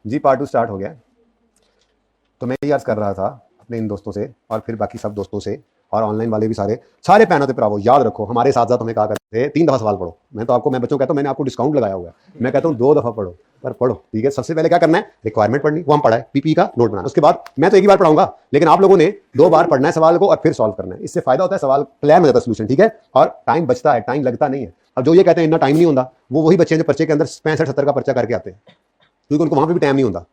जी part 2 start हो गया। तो मैं ये अर्ज कर रहा था अपने इन दोस्तों से और फिर बाकी सब दोस्तों से और ऑनलाइन वाले भी सारे पैनों पे पढ़ाओ। याद रखो हमारे साथ साथ हमें कहा करते थे 3 दफा सवाल पढ़ो। मैं बच्चों को कहता हूँ मैंने आपको डिस्काउंट लगाया हुआ है, मैं कहता हूँ 2 दफा पढ़ो, पर पढ़ो। ठीक है, सबसे पहले क्या करना है, रिक्वायरमेंट पढ़नी, वो हम पढ़ा है, पीपी का नोट बनाना। उसके बाद मैं तो एक ही बार पढ़ाऊंगा, लेकिन आप लोगों ने 2 बार पढ़ना है सवाल को और फिर सॉल्व करना है। इससे फायदा होता है, सवाल प्लान हो जाता है, सोल्यूशन। ठीक है, और टाइम बचता है, टाइम लगता नहीं है। अब जो ये कहते हैं इतना टाइम नहीं होता, वो वही बच्चे हैं जो पर्चे के अंदर 65-70 का पर्चा करके आते हैं, क्योंकि उनको वहां पर भी टाइम नहीं होता।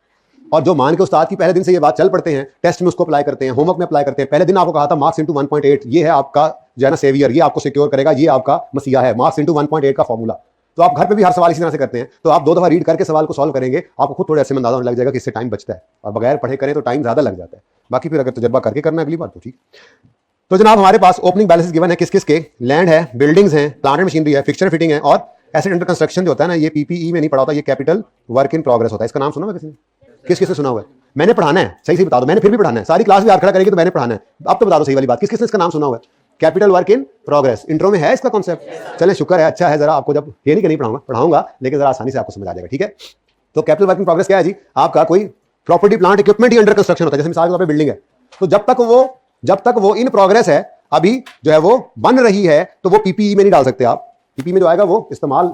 और जो मान के उस्ताद की पहले दिन से ये बात चल पड़ते हैं, टेस्ट में उसको अप्लाई करते हैं, होमवर्क में अप्लाई करते हैं। पहले दिन आपको कहा था मार्क्स इंटू 1.8, ये है आपका जो है ना सेवियर, ये आपको सिक्योर करेगा, ये आपका मसीहा है, मार्क्स इंटू 1.8 का फॉर्मूला। तो आप घर पे भी हर सवाल इसी तरह से करते हैं। तो आप 2 दफा रीड करके सवाल को सॉल्व करेंगे, आपको खुद थोड़े ऐसे में अंदाजा होने लग जाएगा कि इससे टाइम बचता है, और बगैर पढ़े करें तो टाइम ज्यादा लग जाता है। बाकी फिर अगर तजर्बा करके करना है अगली बार तो ठीक। तो जनाब हमारे पास ओपनिंग बैलेंसेस गिवन है, किस किस के, लैंड है, बिल्डिंग्स हैं, प्लांट एंड मशीनरी है, फिक्चर फिटिंग है, और एसेट अंडर कंस्ट्रक्शन जो होता है ना, ये पीपीई में नहीं पढ़ा होता, ये कैपिटल वर्क इन प्रोग्रेस होता है। इसका नाम सुना हुआ किसी ने? किस किसने सुना हुआ है? मैंने पढ़ाना है, सही बता दो, मैंने फिर भी पढ़ाना है, सारी क्लास भी याद खड़ा करेगी तो मैंने पढ़ाना है। अब तो बता दो सही वाली बात, किस किसने इसका नाम सुना हुआ है? Capital work in progress, intro में है इसका कॉन्सेप्ट। चले शुक्र है, अच्छा है, जरा आपको जब ये नहीं कि नहीं पढ़ाऊंगा, लेकिन जरा आसानी से आपको समझ आ जाएगा। ठीक है, तो कैपिटल वर्क इन प्रोग्रेस क्या है जी? आपका कोई प्रॉपर्टी प्लांट इक्विपमेंट ही अंडर कंस्ट्रक्शन होता है। जैसे मिसाल के तौर पे बिल्डिंग है, तो जब तक वो इन प्रोग्रेस है, अभी जो है वो बन रही है, तो वो पीपीई में नहीं डाल सकते आप। पीपीई में जो आएगा वो इस्तेमाल,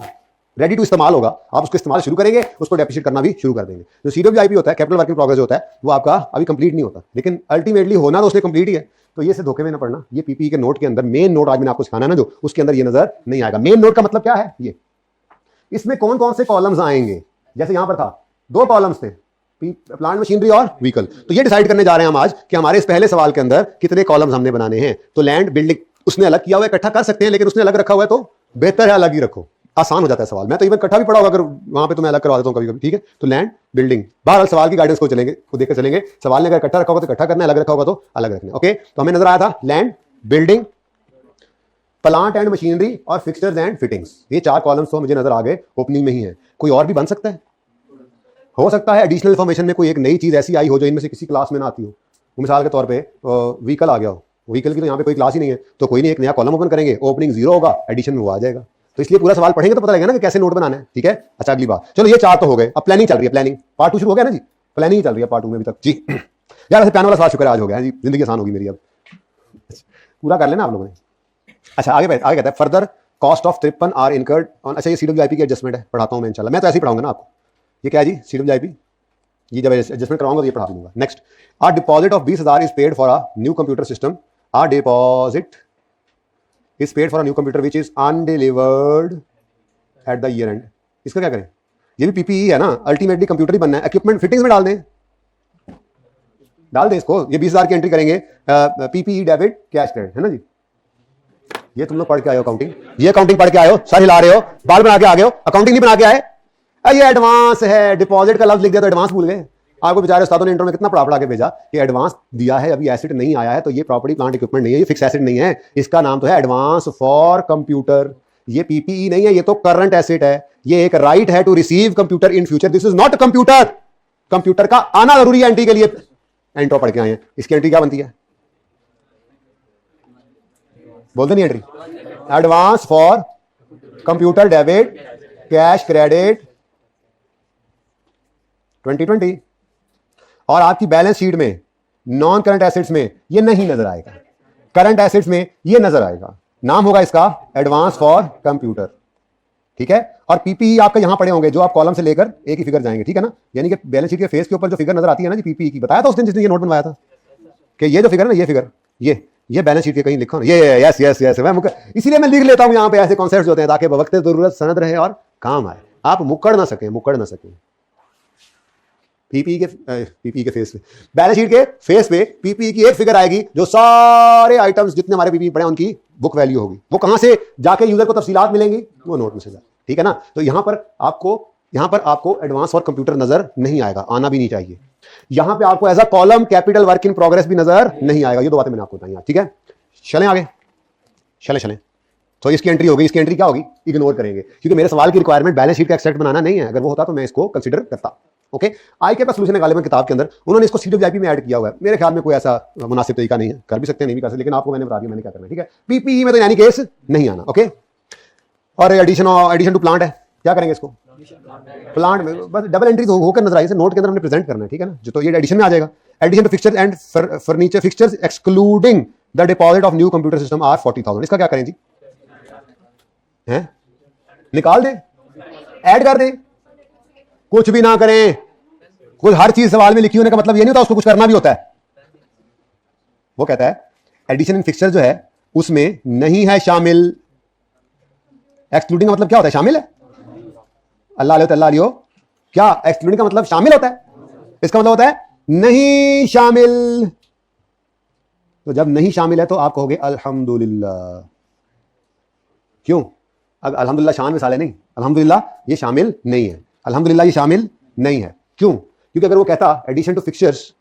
रेडी टू इस्तेमाल होगा, आप उसको इस्तेमाल शुरू करेंगे, उसको डेप्रिशिएट करना भी शुरू कर देंगे। जो सीडब्ल्यूआईपी होता है, कैपिटल वर्क इन प्रोग्रेस होता है, वो आपका अभी कंप्लीट नहीं होता, लेकिन अल्टीमेटली होना तो उसने कंप्लीट ही है। तो ये से धोखे में ना पड़ना, ये पीपीई के नोट के अंदर, मेन नोट आज मैंने आपको सिखाना है ना, जो उसके अंदर ये नजर नहीं आएगा। मेन नोट का मतलब क्या है, ये इसमें कौन कौन से कॉलम्स आएंगे। जैसे यहां पर था 2 कॉलम्स थे, प्लांट मशीनरी और व्हीकल। तो ये डिसाइड करने जा रहे हैं हम आज कि हमारे इस पहले सवाल के अंदर कितने कॉलम्स हमने बनाने हैं। तो लैंड, बिल्डिंग उसने अलग किया हुआ है, इकट्ठा कर सकते हैं, लेकिन उसने अलग रखा हुआ है तो बेहतर है अलग ही रखो, आसान हो जाता है सवाल। मैं तो इवन इकट्ठा भी पढ़ा होगा, अगर वहां पे तो मैं अलग करवा देता हूं कभी कभी। ठीक है, तो लैंड, बिल्डिंग, बहरहाल सवाल की गाइडेंस को देखकर चलेंगे। सवाल ने अगर इकट्ठा रखा होगा तो इकट्ठा करना है, अलग रखा होगा तो अलग रखना है। ओके, तो हमें नजर आया था land, building, plant and machinery और फिक्सचर्स एंड फिटिंग्स। ये 4 कॉलम्स तो मुझे नजर आ गए, ओपनिंग में ही है। कोई और भी बन सकता है, हो सकता है एडिशनल इन्फॉर्मेशन में कोई एक नई चीज ऐसी आई हो जो इनमें से किसी क्लास में ना आती हो। मिसाल के तौर पे व्हीकल आ गया हो, व्हीकल की तो यहाँ पे कोई क्लास ही नहीं है, तो कोई नहीं, एक नया कॉलम ओपन करेंगे, ओपनिंग 0 होगा, एडिशन में वो आ जाएगा। तो इसलिए पूरा सवाल पढ़ेंगे तो पता लगेगा ना कि कैसे नोट बनाना है। ठीक है, अच्छा अगली बात, चलो ये 4 तो हो गए, अब प्लानिंग चल रही है। प्लानिंग पार्ट 2 शुरू हो गया ना जी, प्लानिंग चल रही है पार्ट 2 में अभी तक जी। यार ऐसे प्लान वाला सवाल शुक्र आज हो गया जी, जिंदगी आसान होगी मेरी अब, पूरा कर लेना आप लोगों ने। अच्छा आगे कहता है further cost of 53 are incurred on. अच्छा ये सीडब्ल्यूआईपी की एडजस्टमेंट है, पढ़ाता हूं मैं इंशाल्लाह। मैं तो ऐसे ही पढ़ाऊंगा ना आपको। ये क्या है जी, सीडब्ल्यूआईपी, ये जब एडजस्टमेंट कराऊंगा तो ये पढ़ा दूंगा। Next, our deposit of 20,000 is paid for a new computer system. Our deposit is paid for a new computer which is undelivered at the year end. इसका क्या करें, ये भी पीपीई है ना, अल्टीमेटली कंप्यूटर ही बनना है। इक्विपमेंट फिटिंग्स में डाल दें इसको, ये 20,000 की एंट्री करेंगे, पीपीई डेबिट कैश क्रेडिट है ना जी। ये तुम लोग पढ़ के आए हो अकाउंटिंग, ये अकाउंटिंग पढ़ के आए हो, सर हिला रहे हो, बाल बना के आ गए हो, अकाउंटिंग नहीं बना के आए। ये एडवांस है, डिपॉजिट का लफ्ज लिख दिया तो एडवांस भूल गए। आपको बेचारे उस्तादों ने इंट्रो में कितना पढ़ा के भेजा कि एडवांस दिया है, अभी एसेट नहीं आया है, तो ये प्रॉपर्टी प्लांट इक्विपमेंट नहीं है, ये फिक्स एसेट नहीं है, इसका नाम तो है एडवांस फॉर कंप्यूटर। ये पीपीई नहीं है, ये तो करंट एसेट है, ये एक राइट है to receive computer in future, this is not computer. Computer का आना जरूरी है एंट्री के लिए, एंट्रो पढ़ के आए हैं। इसकी एंट्री क्या बनती है, बोलते नहीं entry, advance for computer debit cash credit 2020। और आपकी बैलेंस शीट में नॉन करंट एसेट्स में ये नहीं नजर आएगा, करंट एसेट्स में ये नजर आएगा। नाम होगा इसका एडवांस फॉर कंप्यूटर। ठीक है, और पीपीई आपके यहां पड़े होंगे, जो आप कॉलम से लेकर एक ही फिगर जाएंगे। ठीक है ना, यानी कि बैलेंस शीट के फेस के ऊपर जो फिगर नजर आती है ना जी, पीपीई की, बताया था उस दिन जिसने ये नोट बनवाया था कि ये जो फिगर है ना, ये फिगर, ये बैलेंस शीट के कहीं लिखो ना, ये यस यस यस, इसीलिए मैं लिख लेता हूं यहां पे ऐसे कॉन्सेप्ट्स होते हैं ताकि वक्त जरूरत सनद रहे और काम आए, आप मुकड़ ना सके। पीपीई के फेस पे, बैलेंस शीट के फेस पे पीपीई की एक फिगर आएगी, जो सारे आइटम्स जितने हमारे पीपीई पड़े हैं उनकी बुक वैल्यू होगी। वो कहां से जाके यूजर को तफसीलात मिलेंगी, वो नोट में से। ठीक है ना, तो यहां पर आपको एडवांस फॉर कंप्यूटर नजर नहीं आएगा, आना भी नहीं चाहिए। यहां पे आपको as a column capital work in progress भी नजर नहीं आएगा। ये 2 बातें मैंने आपको बताई। ठीक है, चलें आगे, चलें। तो इसकी एंट्री होगी, इसकी एंट्री क्या होगी, इग्नोर करेंगे, क्योंकि मेरे सवाल की रिक्वायरमेंट बैलेंस शीट का एक्सट्रैक्ट बनाना नहीं है। अगर वो होता तो मैं इसको कंसीडर करता। ओके, आई के पास सोल्यूशन गालिबन किताब के अंदर उन्होंने इसको सीडब्ल्यूआईपी में ऐड किया हुआ है। मेरे ख्याल में कोई ऐसा मुनासिब तरीका नहीं है, कर भी सकते हैं नहीं भी कर सकते, लेकिन आपको मैंने बता दिया मैंने क्या करना है। ठीक है, पीपीई में तो यानी केस नहीं आना। ओके, और एडिशन टू प्लांट है, क्या करेंगे इसको, प्लांट में बस डबल एंट्री होकर नजर आई, नोट के अंदर हमने प्रेजेंट करना है, ठीक है ना, जो तो ये एडिशन में आ जाएगा। Addition to fixtures and furniture fixtures excluding the deposit of new computer system are 40,000। इसका क्या करें जी? हैं? निकाल दे, ऐड कर दे, कुछ भी ना करें। कुछ हर चीज सवाल में लिखी होने का मतलब ये नहीं होता उसको कुछ करना भी होता है। वो कहता है एडिशन इन फिक्सचर जो है उसमें नहीं है शामिल। एक्सक्लूडिंग का मतलब क्या होता है? शामिल है। अल्लाह अल्लाह अल्लाह अल्लाह, क्या एक्सक्लूडिंग का मतलब शामिल होता है? इसका मतलब होता है नहीं शामिल। तो जब नहीं शामिल है तो आप कहोगे अल्हम्दुलिल्लाह। क्यों? अब अल्हम्दुलिल्लाह शान में साले नहीं, अल्हम्दुलिल्लाह ये शामिल नहीं है, अल्हम्दुलिल्लाह ये शामिल नहीं है। क्यों? क्योंकि अगर वो कहता addition to fixtures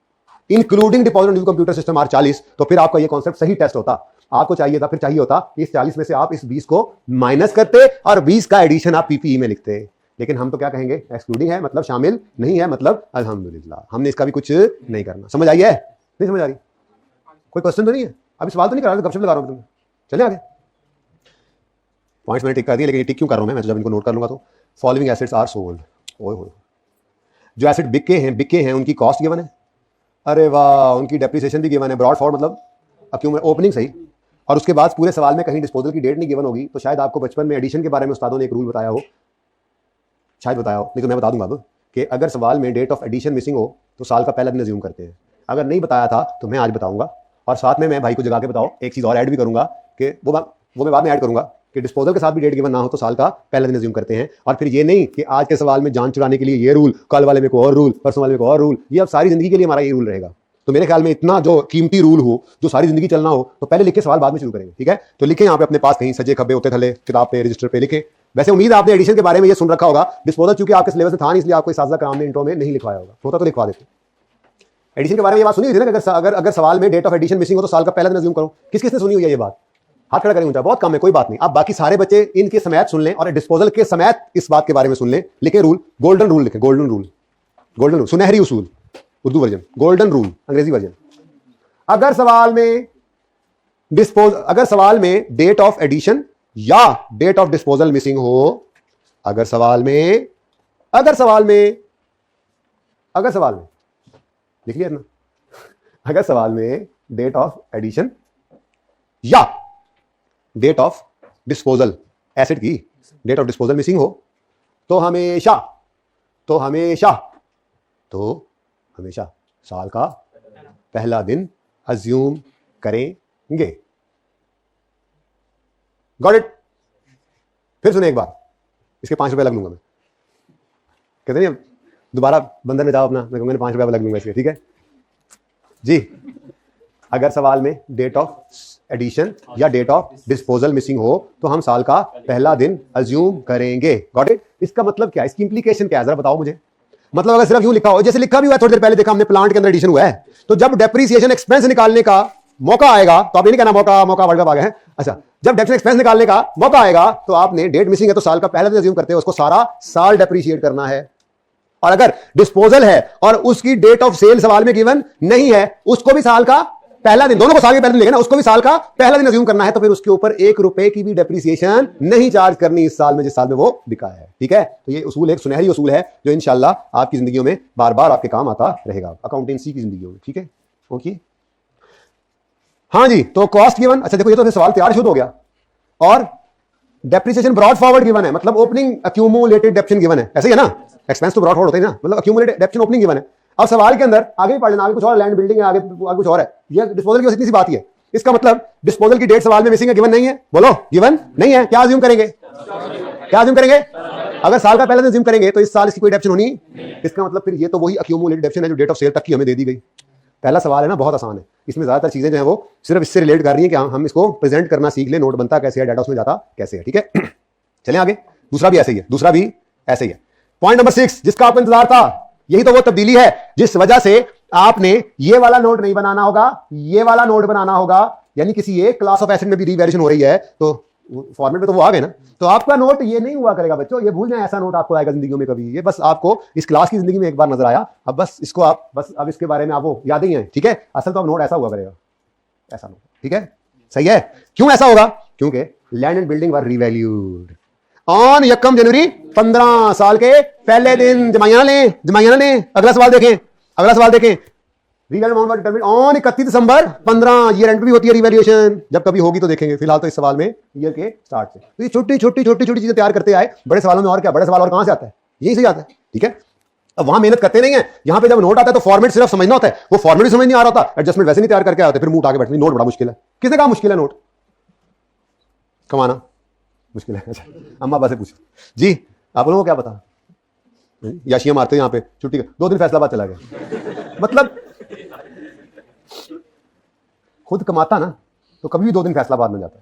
including deposit new computer system are 40, तो फिर आपका ये कॉन्सेप्ट सही टेस्ट होता। आपको चाहिए था, फिर चाहिए होता इस 40 में से आप इस 20 को माइनस करते और 20 का एडिशन आप पीपीई में लिखते। लेकिन हम तो क्या कहेंगे? एक्सक्लूडिंग है मतलब शामिल नहीं है, मतलब अल्हम्दुलिल्लाह। हमने इसका भी कुछ नहीं करना। समझ आई है? नहीं समझ आ रही? कोई क्वेश्चन तो नहीं है? अभी सवाल तो नहीं कर रहा, गपशप लगा रहा हूं तुम्हें। चले आगे। पॉइंट्स मैंने टिक कर दिए, लेकिन टिक क्यों कर रहा हूं मैं? जब इनको नोट कर लूंगा तो फॉलोइंग एसेट्स आर सोल्ड। ओए होए, जो एसेट बिके हैं उनकी कॉस्ट गिवन है। अरे वाह, उनकी डेप्रिसिएशन भी गिवन है। ब्रॉड फॉरवर्ड मतलब अक्यूमुलेट ओपनिंग सही, और उसके बाद पूरे सवाल में कहीं डिस्पोजल की डेट नहीं गिवन होगी। तो शायद आपको बचपन में एडिशन के बारे में उस्तादों ने एक रूल बताया हो, शायद बताया हो, नहीं तो मैं बता दूंगा अब कि अगर सवाल में डेट ऑफ एडिशन मिसिंग हो तो साल का पहला दिन अज्यूम करते हैं। अगर नहीं बताया था तो मैं आज बताऊंगा, और साथ में मैं भाई को जगा के बताओ एक चीज़ और ऐड भी करूंगा कि वो मैं बाद में ऐड करूंगा कि डिस्पोजल के साथ भी डेट गिवन ना हो तो साल का पहला दिन अज्यूम करते हैं। और फिर ये नहीं कि आज के सवाल में जान चुराने के लिए ये रूल, कल वाले में कोई और रूल, परसों वाले में कोई और रूल। ये अब सारी जिंदगी के लिए हमारा ये रूल रहेगा। तो मेरे ख्याल में इतना जो कीमती रूल हो, जो सारी जिंदगी चलना हो, तो पहले लिखे सवाल बाद में शुरू करेंगे, ठीक है? तो लिखें यहाँ पे अपने पास कहीं सजे खब्बे होते थले किताब पे, रजिस्टर पे लिखें। वैसे उम्मीद आपने एडिशन के बारे में ये सुन रखा होगा। डिस्पोजल चूंकि आपके सिलेबस में था नहीं, इसलिए आपको साजा कराम ने इंट्रो में नहीं लिखवाया होगा, होता तो लिखवा देते। एडिशन के बारे में ये बात सुनी हुई थी ना, अगर सवाल में डेट ऑफ एडिशन मिसिंग हो तो साल का पहला दिन अज्यूम करो। किसने सुनी हुई है ये बात? हाथ खड़ा करें ऊंचा। बहुत कम है, कोई बात नहीं। आप बाकी सारे बच्चे इनके समेत सुन लें और डिस्पोजल के समेत इस बात के बारे में सुन लें। लिखे रूल, गोल्डन रूल लिखे, गोल्डन रूल, गोल्डन रूल, सुनहरी उसूल उर्दू वर्जन, गोल्डन रूल अंग्रेजी वर्जन। अगर सवाल में डेट ऑफ एडिशन या डेट ऑफ डिस्पोजल मिसिंग हो, अगर सवाल में लिख लिया ना, अगर सवाल में डेट ऑफ एडिशन या डेट ऑफ डिस्पोजल एसेट की डेट ऑफ डिस्पोजल मिसिंग हो तो हमेशा साल का पहला दिन अज्यूम करेंगे। Got it? फिर सुने एक बार, इसके 5 रुपए लग लूंगा मैं। कहते नहीं दोबारा बंदर में जाओ अपना, मैंने 5 रुपए लग लूंगा इसके, ठीक है जी? अगर सवाल में डेट ऑफ एडिशन या डेट ऑफ डिस्पोजल मिसिंग हो तो हम साल का पहला दिन अज्यूम करेंगे। Got it? इसका मतलब क्या है? इसकी इंप्लीकेशन क्या है? जरा बताओ मुझे। मतलब अगर सिर्फ यूं लिखा हो, जैसे लिखा भी हुआ है, थोड़ी देर पहले देखा हमने, प्लांट के अंदर एडिशन हुआ है, तो जब डेप्रिसिएशन एक्सपेंस निकालने का मौका आएगा तो आप ये नहीं कहना मौका वर्ल्ड कप आ गए हैं। अच्छा, जब डेप्रिसिएशन एक्सपेंस निकालने का मौका आएगा तो आपने डेट मिसिंग है तो साल का पहला दिन अज्यूम करते हैं, उसको सारा साल डेप्रिशिएट करना है। और अगर डिस्पोजल है और उसकी डेट ऑफ सेल सवाल में गिवन नहीं है, उसको भी साल का पहला दिन, दोनों को साल के पहले दिन लेना, उसको भी साल का पहला दिन अज्यूम करना है। तो फिर उसके ऊपर 1 रुपए की भी डेप्रिसिएशन नहीं चार्ज करनी इस साल में जिस साल में वो बिका है, ठीक है? तो ये उसूल एक सुनहरी उसूल है जो इंशाल्लाह आपकी जिंदगियों में बार बार आपके काम आता रहेगा, अकाउंटेंसी की जिंदगी में, ठीक है? ओके, हाँ जी। तो कॉस्ट गिवन, अच्छा देखो ये तो फिर सवाल तैयार शुरू हो गया। और डेप्रिसिएशन ब्रॉड फॉरवर्ड गिवन है, मतलब ओपनिंग अक्यूमुलेटेड डेप्शन गिवन है, ऐसे ही है ना? एक्सपेंस तो ब्रॉड फॉरवर्ड होता है ना, मतलब अक्यूमुलेटेड डेप्शन ओपनिंग गिवन है। अब सवाल के अंदर आगे भी पढ़ लेना, आगे कुछ और लैंड बिल्डिंग है, आगे कुछ और है। ये डिस्पोजल की इतनी सी बात ही है। इसका मतलब डिस्पोजल की डेट सवाल में मिसिंग है, गिवन नहीं है। बोलो, गिवन नहीं है, क्या अज्यूम करेंगे? अगर साल का पहला दिन अज्यूम करेंगे तो इस साल इसकी कोई डेप्शन होनी। इसका मतलब फिर ये तो वही अक्यूमुलेटेड डेप्शन है जो डेट ऑफ सेल तक की हमें दे दी गई। पहला सवाल है ना, बहुत आसान है। इसमें ज्यादातर चीजें जो है वो सिर्फ इससे रिलेट कर रही है कि हम इसको प्रेजेंट करना सीख ले, नोट बनता कैसे है, डाटा उसमें जाता कैसे है, ठीक है? चलें आगे। दूसरा भी ऐसे ही है, पॉइंट नंबर 6 जिसका आपको इंतजार था, यही तो वो तब्दीली है जिस वजह से आपने ये वाला नोट नहीं बनाना होगा, ये वाला नोट बनाना होगा। यानी किसी एक क्लास ऑफ एसेट में भी रीवैल्यूएशन हो रही है तो फॉर्मेट में तो वो आ गए ना, तो आपका नोट ये नहीं हुआ करेगा बच्चों, ये भूल जाए ऐसा नोट आपको आएगा जिंदगी में कभी। ये बस आपको इस क्लास की जिंदगी में एक बार नजर आया, अब बस इसको आप अब इसके बारे में आपको याद ही है, ठीक है? असल तो अब नोट ऐसा हुआ करेगा, ऐसा नोट, ठीक है? सही है? क्यों ऐसा होगा? क्योंकि land and building were revalued. On यकम जनवरी 15 साल के पहले दिन। जमाइया ना लें। अगला सवाल देखें। Revaluation amount determine on 31 December 15। Year and भी होती है रीवैल्यूएशन, जब कभी होगी तो देखेंगे। फिलहाल तो इस सवाल में ईयर के स्टार्ट से तो ये छोटी छोटी चीजें तैयार करते आए। बड़े सवालों में और क्या, बड़े सवाल और कहां से आता है, यही से आता है। ठीक है, अब वहां मेहनत करते नहीं है। यहां पे जब नोट आता है तो फॉर्मेट सिर्फ समझना होता है, वो फॉर्मेट भी समझ नहीं आ रहा था, एडजस्टमेंट वैसे नहीं तैयार करके आते, फिर मुंह उठा के बैठते। नोट बड़ा मुश्किल है। किसने कहा मुश्किल है नोट कमाना? मुश्किल है। अच्छा, अम्मा अब्बा से पूछो जी, आप लोगों को क्या पता। याशियां मारते यहाँ पे छुट्टी का 2 दिन फैसलाबाद चला गया। मतलब खुद कमाता ना तो कभी भी 2 दिन फैसलाबाद में जाता।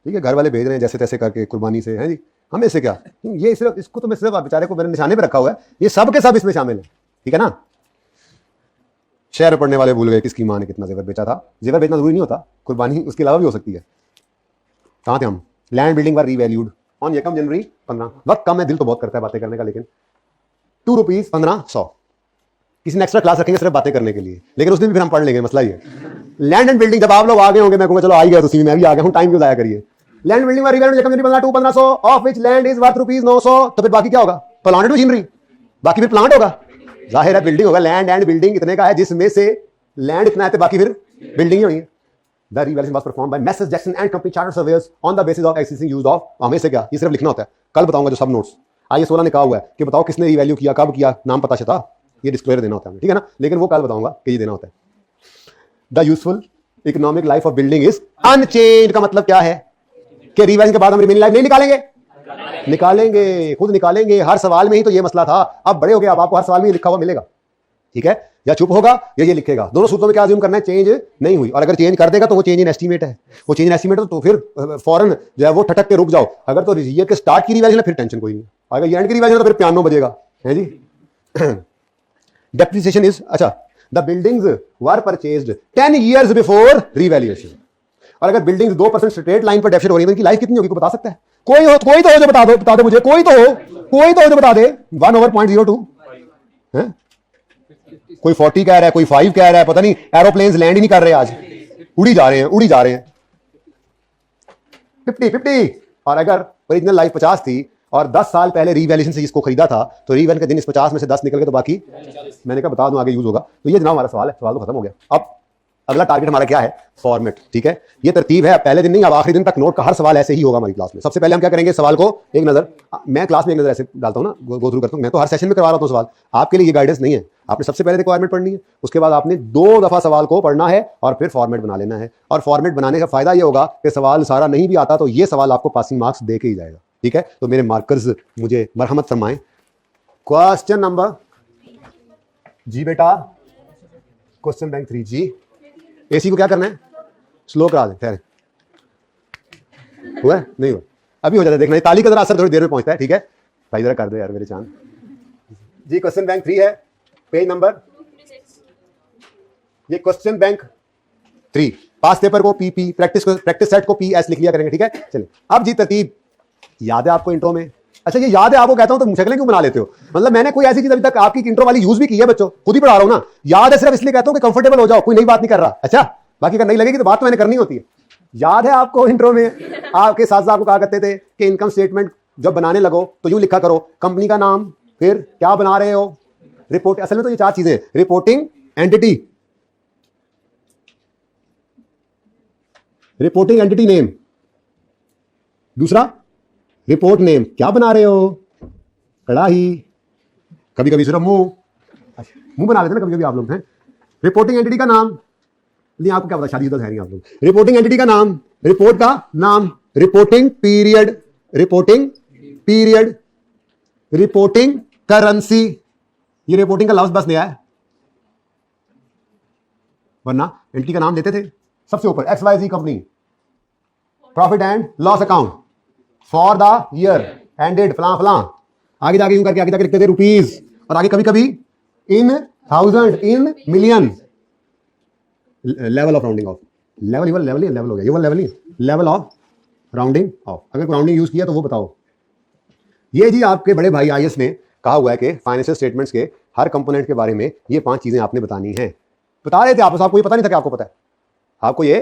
ठीक है, घर वाले भेज रहे हैं जैसे तैसे करके कुर्बानी से, है जी, हमें से क्या। ये सिर्फ इसको तो मैं सिर्फ बेचारे को मैंने निशाने पे रखा हुआ है, ये सब के सब इसमें शामिल है। ठीक है ना। शहर पढ़ने वाले भूल गए किसकी मां ने कितना जेवर बेचा था। जेवर बेचना जरूरी नहीं होता, कुर्बानी उसके अलावा भी हो सकती है। कहां थे हम? Land building were revalued on यकम जनवरी 15। वक्त कम है, दिल तो बहुत करता है बातें करने का, लेकिन 2 रुपीज 1500। किसी ने एक्स्ट्रा क्लास रखेंगे सिर्फ बातें करने के लिए, लेकिन उस दिन भी फिर हम पढ़ लेंगे। मसला ये लैंड एंड बिल्डिंग, जब आप लोग आगे होंगे मैं कहूंगा चलो आ ही गया, उसी में मैं भी आ गया हूं, टाइम क्यों जाया करिए। लैंड बिल्डिंग में रिवैल्यूएशन यकम जनवरी 1500 of which land is worth rupees 900। तो फिर बाकी क्या होगा? प्लांट मशीनरी, बाकी फिर प्लांट होगा। जाहिर है बिल्डिंग होगा। लैंड एंड बिल्डिंग इतने का है जिसमें से लैंड इतना है तो बाकी फिर बिल्डिंग ही होगी। The revaluation was performed by messrs Jackson and company chartered surveyor's on the basis of existing use of. हमें से क्या, ये सिर्फ लिखना होता है। कल बताऊंगा जो सब नोट्स आइए 16 ने कहा हुआ है कि बताओ किसने रिवैल्यू किया, कब किया, नाम पता चला, ये डिस्क्लेयर देना होता है, ठीक है ना। लेकिन वो कल बताऊंगा कि ये देना होता है। The useful economic life of building is unchanged. का मतलब क्या है कि रिवैल्यूएशन के बाद हम रिमेनिंग लाइफ नहीं निकालेंगे, खुद निकालेंगे। हर सवाल में ही तो ये मसला था। अब बड़े हो गए, अब आपको हर सवाल में लिखा हुआ मिलेगा। ठीक है, या चुप होगा या ये लिखेगा। दोनों सूत्रों में क्या अज्यूम करना है? चेंज नहीं हुई। और अगर चेंज कर देगा तो वो चेंज इन एस्टीमेट है। वो चेंज इन एस्टीमेट है तो फिर फौरन जो है वो ठटक के रुक जाओ। अगर तो ईयर के स्टार्ट की रिवैल्यूएशन है फिर टेंशन कोई नहीं। अगर एंड की रिवैल्यूएशन है तो फिर पियानो बजेगा, है जी। डेप्रिसिएशन इज, अच्छा, the buildings were purchased 10 years before revaluation. और अगर बिल्डिंग्स 2% स्ट्रेट लाइन पर डेप्रिसिएट हो रही है तो इनकी लाइफ कितनी होगी? को बता सकता है कोई? कोई तो हो जो बता दो मुझे। कोई तो हो जो बता दे। 1/0.02 है। कोई 40 कह रहा है, कोई 5 कह रहा है, पता नहीं। एरोप्लेन्स लैंड ही नहीं कर रहे आज, उड़ी जा रहे हैं 50। और अगर ओरिजिनल लाइफ 50 थी और 10 साल पहले रिवैल्यूएशन से इसको खरीदा था तो रिवैल्यूएशन के दिन इस 50 में से 10 निकल गए तो बाकी, मैंने कहा बता दूं आगे यूज होगा। तो ये जनाब हमारा सवाल है। सवाल तो खत्म हो गया। अब अगला टारगेट हमारा क्या है? फॉर्मेट। ठीक है, ये तरतीब है। पहले दिन नहीं, अब आखिरी दिन तक नोट का हर सवाल ऐसे ही होगा हमारी क्लास में। सबसे पहले हम क्या करेंगे? सवाल को एक नजर, मैं क्लास में एक नजर ऐसे डालता हूं ना, गो थ्रू करता हूं। मैं तो हर सेशन में करवा रहा हूं सवाल। आपके लिए ये गाइडेंस नहीं है। आपने सबसे पहले रिक्वायरमेंट पढ़नी है, उसके बाद आपने 2 दफा सवाल को पढ़ना है और फिर फॉर्मेट बना लेना है। और फॉर्मेट बनाने का फायदा ये होगा कि सवाल सारा नहीं भी आता तो ये सवाल आपको पासिंग मार्क्स दे के ही जाएगा। ठीक है, तो मेरे मार्कर्स मुझे मरहमत फरमाएं। क्वेश्चन नंबर जी बेटा, क्वेश्चन बैंक 3 जी। एसी को क्या करना है? स्लो करा दें। ठहरे, हुआ नहीं हुआ? अभी हो जाता है, देखना। ताली का जरा असर थोड़ी देर में पहुंचता है। ठीक है भाई, जरा कर दो यार मेरे चांद जी। क्वेश्चन बैंक 3 है, पेज नंबर, ये क्वेश्चन बैंक 3। पास पेपर को पीपी, प्रैक्टिस सेट को पीएस लिख लिया करेंगे। ठीक है, चलिए। अब जी तरतीब याद है आपको इंट्रो में? अच्छा, ये याद है आपको कहता हूं तो मुशकिलें क्यों बना लेते हो? मतलब मैंने कोई ऐसी चीज अभी तक आपकी इंट्रो वाली यूज भी की है बच्चों? खुद ही पढ़ा रहा हूं ना। याद है सिर्फ इसलिए कहता हूं कि कंफर्टेबल हो जाओ, कोई नई बात नहीं कर रहा। अच्छा, बाकी अगर नहीं लगेगी तो बात तो मैंने करनी होती है। याद है आपको इंट्रो में आपके साथ आपको कहा करते थे कि इनकम स्टेटमेंट जब बनाने लगो तो यूं लिखा करो, कंपनी का नाम, फिर क्या बना रहे हो, रिपोर्ट। असल में तो ये 4 चीजें, reporting entity, reporting entity name, दूसरा रिपोर्ट नेम, क्या बना रहे हो, कड़ाही, कभी कभी सिर्फ मुंह बना लेते ना कभी कभी आप लोग हैं। रिपोर्टिंग एंटिटी का नाम, नहीं आपको क्या पता, शादीशुदा है नहीं आप लोग। रिपोर्टिंग एंटिटी का नाम, रिपोर्ट का नाम, रिपोर्टिंग पीरियड, रिपोर्टिंग करेंसी। ये रिपोर्टिंग का लफ्ज बस नया है, वरना एंटिटी का नाम देते थे सबसे ऊपर। XYZ company, profit and loss account for the year ended फलां फलां, आगे जाके यूं करके आगे जाके लिखते थे रुपीज, और आगे कभी कभी in thousand, in million. Level of rounding off, level हो गया, ये वाला लेवल नहीं, लेवल ऑफ राउंडिंग ऑफ। अगर राउंडिंग यूज किया तो वो बताओ। ये जी आपके बड़े भाई IAS ने कहा हुआ है कि फाइनेंशियल स्टेटमेंट्स के हर कंपोनेंट के बारे में ये 5 चीजें आपने बतानी है। बता रहे थे आपको ये पता नहीं था कि आपको पता है। आपको ये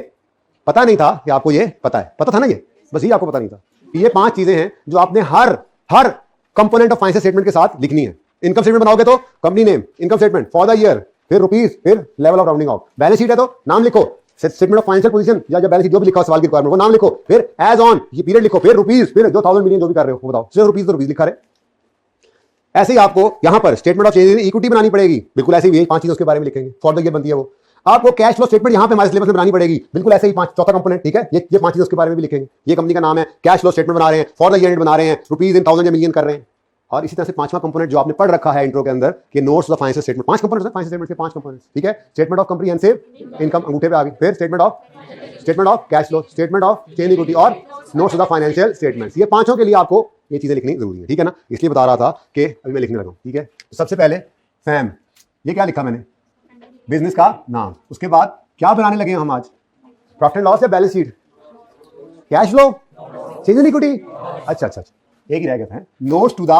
पता नहीं था कि आपको ये पता है। पता था ना, ये बस ये आपको पता नहीं था। ये 5 चीजें हैं जो आपने हर हर कंपोनेंट ऑफ फाइनेंशियल स्टेटमेंट के साथ लिखनी है। इनकम स्टेटमेंट बनाओगे तो company name, income statement for the year, फिर रुपीस, फिर level of rounding off. Balance sheet है तो नाम लिखो, स्टेटमेंट ऑफ फाइनेंशियल पोजीशन या बैलेंस शीट जो भी लिखा हो सवाल की रिक्वायरमेंट वो नाम लिखो, फिर एज ऑन ये पीरियड लिखो, फिर रुपीस, फिर जो 1000 मिलियन जो भी कर रहे हो वो बताओ, सिर्फ रुपीस तो रुपीस लिखा रहे। ऐसे ही आपको यहां पर statement of change in equity बनानी पड़ेगी, बिल्कुल ऐसे ही ये 5 चीजें उसके बारे में लिखेंगे, फॉर द ईयर बनती है वो। आपको कैश फ्लो स्टेटमेंट यहां पे हमारे सिलेबस में बनानी पड़ेगी, बिल्कुल ऐसे ही 5 चौथा कंपोनेंट, ठीक है। ये 5 चीजें उसके बारे में भी लिखेंगे। ये कंपनी का नाम है, कैश फ्लो स्टेटमेंट बना रहे हैं, फॉर द ईयर एंड बना रहे हैं, रुपीस इन 1000 या मिलियन कर रहे हैं। और इसी तरह से 5वां कंपोनेंट जो आपने पढ़ रखा है इंट्रो के अंदर कि notes of financial statement, 5 components है फाइनेंशियल स्टेटमेंट के, 5 कंपोनेंट्स, ठीक है। स्टेटमेंट ऑफ कॉम्प्रिहेंसिव इनकम अंगूठे पे आ गई, फिर statement of cash flow, statement of change equity और notes of the financial statements. ये 5 के लिए आपको ये चीजें लिखनी जरूरी है, ठीक है ना। इसलिए बता रहा था कि अभी मैं लिखने लगा, ठीक है। सबसे पहले फैम, ये क्या लिखा मैंने, बिजनेस का नाम। उसके बाद क्या बनाने लगे हम आज, प्रॉफिट एंड लॉस या balance sheet, cash flow, change in equity, अच्छा अच्छा अच्छा एक ही रह गया था। नोट्स टू द,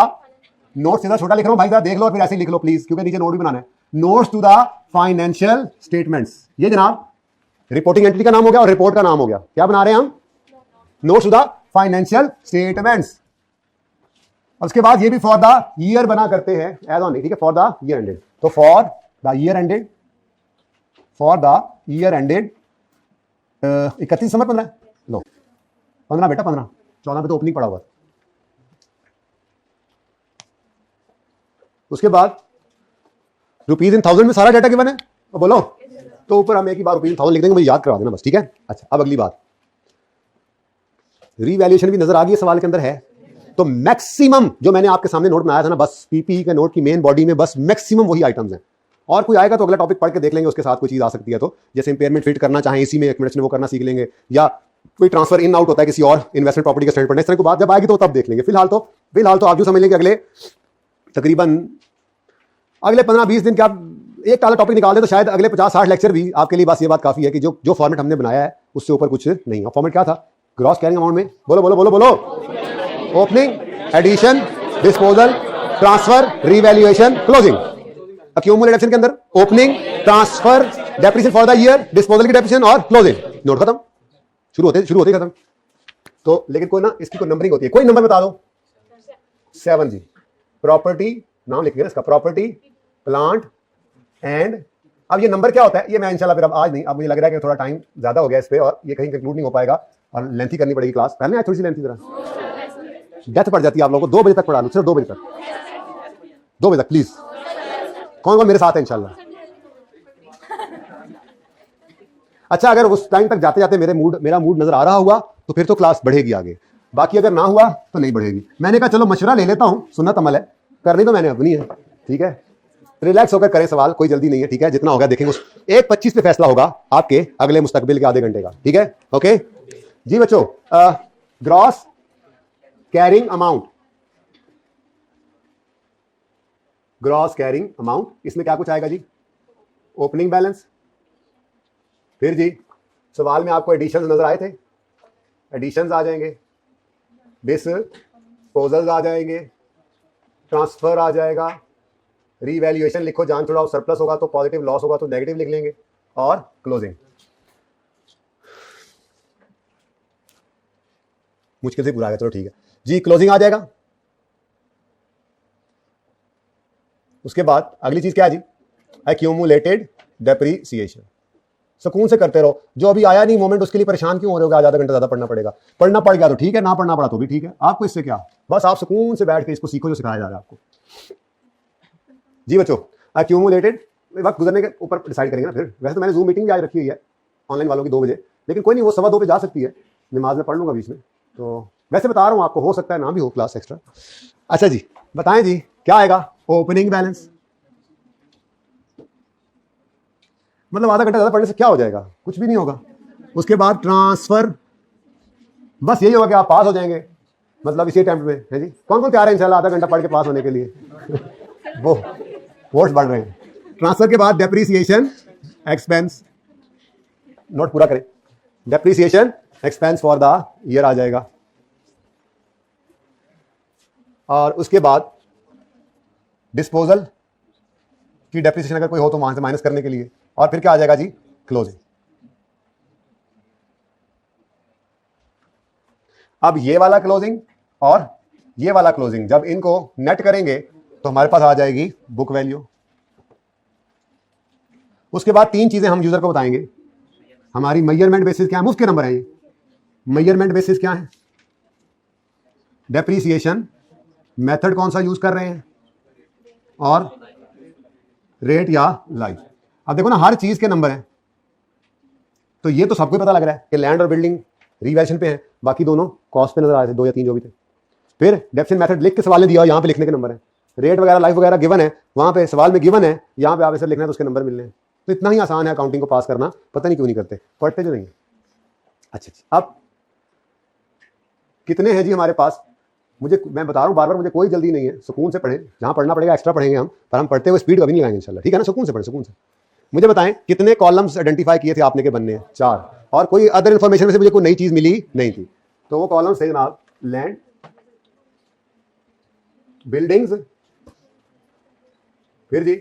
नोट्स सीधा छोटा लिख रहा हूं भाई, देख लो और फिर ऐसे ही लिख लो प्लीज, क्योंकि नीचे नोट भी बनाना है। Notes to the financial statements, ये जनाब रिपोर्टिंग एंटिटी का नाम हो गया और रिपोर्ट का नाम हो गया। क्या बना रहे हैं हम, notes to the financial statements. और उसके बाद ये भी फॉर द ईयर बना करते हैं एज ऑन, ठीक है, फॉर द ईयर एंडेड। तो for the year ended, for the year ended 31 दिसंबर 15 लो 15 बेटा 15, 14 पे तो ओपनिंग पड़ा हुआ। उसके बाद रुपीज इन 1000 में सारा डाटा गिवन है, तो बोलो तो ऊपर हम एक ही बार रुपीज इन 1000 लिख देंगे, मुझे याद करवा देना बस, ठीक है। अच्छा अब अगली बात, रीवैल्यूएशन भी नजर आ गई है सवाल के अंदर है। तो मैक्सिमम जो मैंने आपके सामने नोट बनाया था ना, बस पीपीई के नोट की मेन बॉडी में बस मैक्सिमम वही आइटम्स हैं। और कोई आएगा तो अगला टॉपिक पढ़ के देख लेंगे, उसके साथ कोई चीज आ सकती है तो, जैसे इंपेयरमेंट फिट करना चाहें इसी में 1 मिनट में वो करना सीख लेंगे, या कोई ट्रांसफर इन आउट होता है किसी और इन्वेस्टमेंट प्रॉपर्टी के स्टैंड पर, इस तरह की बात जब आएगी तो तब देख लेंगे। फिलहाल तो आप जो समझ लेंगे अगले तकरीबन अगले 15-20 दिन के आप एक टाला टॉपिक निकाल दे तो शायद अगले 50-60 लेक्चर भी आपके लिए बस ये बात काफी है कि जो फॉर्मेट हमने बनाया है उससे ऊपर कुछ नहीं है। फॉर्मेट क्या था, ग्रॉस कैरिंग अमाउंट में, बोलो बोलो बोलो बोलो, opening, addition, disposal, transfer, revaluation, closing. Accumulated action के अंदर opening, transfer, depreciation for the year, disposal की डेप्रिसिएशन और क्लोजिंग। नोट खत्म, शुरू होते खत्म। तो लेकिन कोई ना इसकी कोई नंबरिंग होती है, कोई नंबर बता दो। 7 जी, प्रॉपर्टी नाम लिखिए इसका, प्रॉपर्टी, प्लांट एंड, अब ये नंबर क्या होता है ये मैं इंशाल्लाह फिर अब आज नहीं, अब मुझे लग रहा है कि थोड़ा टाइम ज्यादा हो गया इस पे और ये कहीं कंक्लूड नहीं हो पाएगा और लेंथी करनी पड़ेगी क्लास। पहले आज थोड़ी सी लेंथी, जरा डेथ पड़ जाती है आप लोगों को। 2 बजे तक पढ़ा लूँ, सिर्फ 2 बजे तक, 2 बजे तक प्लीज। कौन कौन मेरे साथ है इंशाल्लाह। अच्छा अगर उस टाइम तक जाते जाते मेरा मूड नजर आ रहा हुआ तो फिर तो क्लास बढ़ेगी आगे, बाकी अगर ना हुआ तो नहीं बढ़ेगी। मैंने कहा चलो मशवरा ले लेता हूं, सुन्नत अमल है, करनी तो मैंने अपनी है, ठीक है। रिलैक्स होकर करें सवाल, कोई जल्दी नहीं है, ठीक है। जितना होगा देखेंगे, उस 1:25 पे फैसला होगा आपके अगले मुस्तकबिल के आधे घंटे का, ठीक है। ओके जी बच्चों, gross carrying amount, gross carrying amount, इसमें क्या कुछ आएगा जी, ओपनिंग बैलेंस, फिर जी सवाल में आपको एडिशंस नजर आए थे, एडिशंस आ जाएंगे, डिस्पोजल्स आ जाएंगे, ट्रांसफर आ जाएगा, रीवैल्यूएशन लिखो, जान छुड़ाओ, सरप्लस होगा तो पॉजिटिव, लॉस होगा तो नेगेटिव लिख लेंगे, और क्लोजिंग। मुश्किल से पूरा आ गया, चलो ठीक है जी, क्लोजिंग आ जाएगा। उसके बाद अगली चीज क्या है जी, एक्यूमुलेटेड डेप्रिसिएशन। सुकून से करते रहो, जो अभी आया नहीं मोमेंट उसके लिए परेशान क्यों हो रहे हो, आज आधा घंटा ज्यादा पढ़ना पड़ेगा। पढ़ना पड़ गया तो ठीक है, ना पढ़ना पड़ा तो भी ठीक है, आपको इससे क्या, बस आप सुकून से बैठ के इसको सीखो जो सिखाया जा रहा है आपको। जी बच्चों, एक्यूमुलेटेड वक्त गुजरने के ऊपर डिसाइड करेंगे ना फिर। वैसे तो मैंने जूम मीटिंग भी आज रखी हुई है ऑनलाइन वालों की 2 बजे, लेकिन कोई नहीं, वो 2:15 पे जा सकती है, नमाज में पढ़ लूंगा बीच में। तो वैसे बता रहा हूँ आपको, हो सकता है ना भी हो क्लास एक्स्ट्रा। अच्छा जी बताएं जी क्या आएगा, ओपनिंग बैलेंस, मतलब आधा घंटा ज्यादा पढ़ने से क्या हो जाएगा, कुछ भी नहीं होगा। उसके बाद ट्रांसफर, बस यही होगा कि आप पास हो जाएंगे, मतलब इसी अटेम्प्ट में है जी। कौन कौन तैयार है इंशाल्लाह आधा घंटा पढ़ के पास होने के लिए वो वोट्स बढ़ रहे हैं। ट्रांसफर के बाद डेप्रिसिएशन एक्सपेंस, नोट पूरा करें, depreciation expense for the year आ जाएगा, और उसके बाद डिस्पोजल की डेप्रिसिएशन अगर कोई हो तो वहां से माइनस करने के लिए, और फिर क्या आ जाएगा जी, क्लोजिंग। अब ये वाला क्लोजिंग और ये वाला क्लोजिंग जब इनको नेट करेंगे तो हमारे पास आ जाएगी बुक वैल्यू। उसके बाद तीन चीजें हम यूजर को बताएंगे। हमारी मेजरमेंट बेसिस क्या है, मुफ्त के नंबर है ये। मेजरमेंट बेसिस क्या है, डेप्रीसिएशन, मेथड कौन सा यूज कर रहे हैं, और रेट या लाइफ। अब देखो ना, हर चीज के नंबर हैं, तो ये तो सबको पता लग रहा है कि लैंड और बिल्डिंग रिवैल्यूएशन पे है, बाकी दोनों कॉस्ट पे नजर आ रहे थे, 2 या 3 जो भी थे। फिर डेफिनेट मेथड लिख के सवाल ने दिया, यहाँ पे लिखने के नंबर है। रेट वगैरह लाइफ वगैरह गिवन है, वहां पे सवाल में गिवन है, यहाँ पे आप ऐसे लिखना है तो उसके नंबर मिलने हैं। तो इतना ही आसान है अकाउंटिंग को पास करना, पता नहीं क्यों नहीं करते, पढ़ते जो नहीं है। अच्छा, अब कितने हैं जी हमारे पास, मैं बता रहा हूँ बार बार, मुझे कोई जल्दी नहीं है, सुकून से पढ़ें, जहां पढ़ना पड़ेगा एक्स्ट्रा पढ़ेंगे हम, पर हम पढ़ते हुए स्पीड कभी नहीं लगाएंगे इंशाल्लाह, ठीक है ना। सुकून से पढ़ें, सुकून से। मुझे बताएं कितने कॉलम्स आइडेंटिफाई किए थे आपने के बनने हैं, 4, और कोई अदर इन्फॉर्मेशन में से मुझे कोई नई चीज मिली नहीं थी। तो वो कॉलम्स थे जनाब, लैंड, बिल्डिंग्स, फिर जी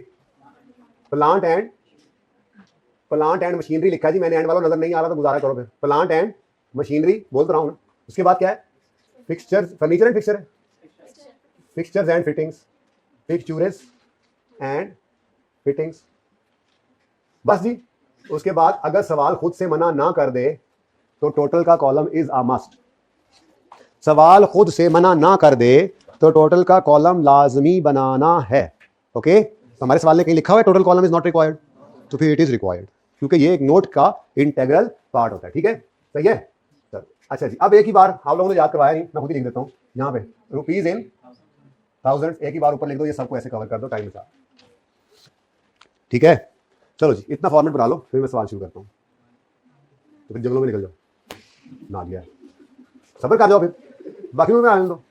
प्लांट एंड मशीनरी लिखा जी मैंने, एंड वाला नजर नहीं आ रहा तो गुजारा करो, फिर प्लांट एंड मशीनरी बोल रहा हूं ना। उसके बाद क्या है, फिक्सचर्स, फर्नीचर एंड फिक्सचर है, fixtures and fittings, fixtures and fittings, बस जी। उसके बाद अगर सवाल खुद से मना ना कर दे तो टोटल का कॉलम इज अ मस्ट। सवाल खुद से मना ना कर दे तो टोटल का कॉलम लाजमी बनाना है। ओके, तो हमारे सवाल में कहीं लिखा हुआ है total column is not required, तो फिर इट इज रिक्वायर्ड, क्योंकि ये एक नोट का इंटेग्रल पार्ट होता है। ठीक है, सही है। चलो अच्छा जी, अब एक ही बार आप लोगों ने याद करवाया नहीं, मैं खुद ही लिख देता हूँ यहाँ पे, रुपीज इन थाउजेंड, एक ही बार ऊपर लिख दो, ये सबको ऐसे कवर कर दो टाइम के साथ। ठीक है, चलो जी, इतना फॉर्मेट बना लो, फिर मैं सवाल शुरू करता हूँ। तो फिर जंगलों में निकल जाओ ना, गया सबर कर जाओ, फिर बाकी में आने दो।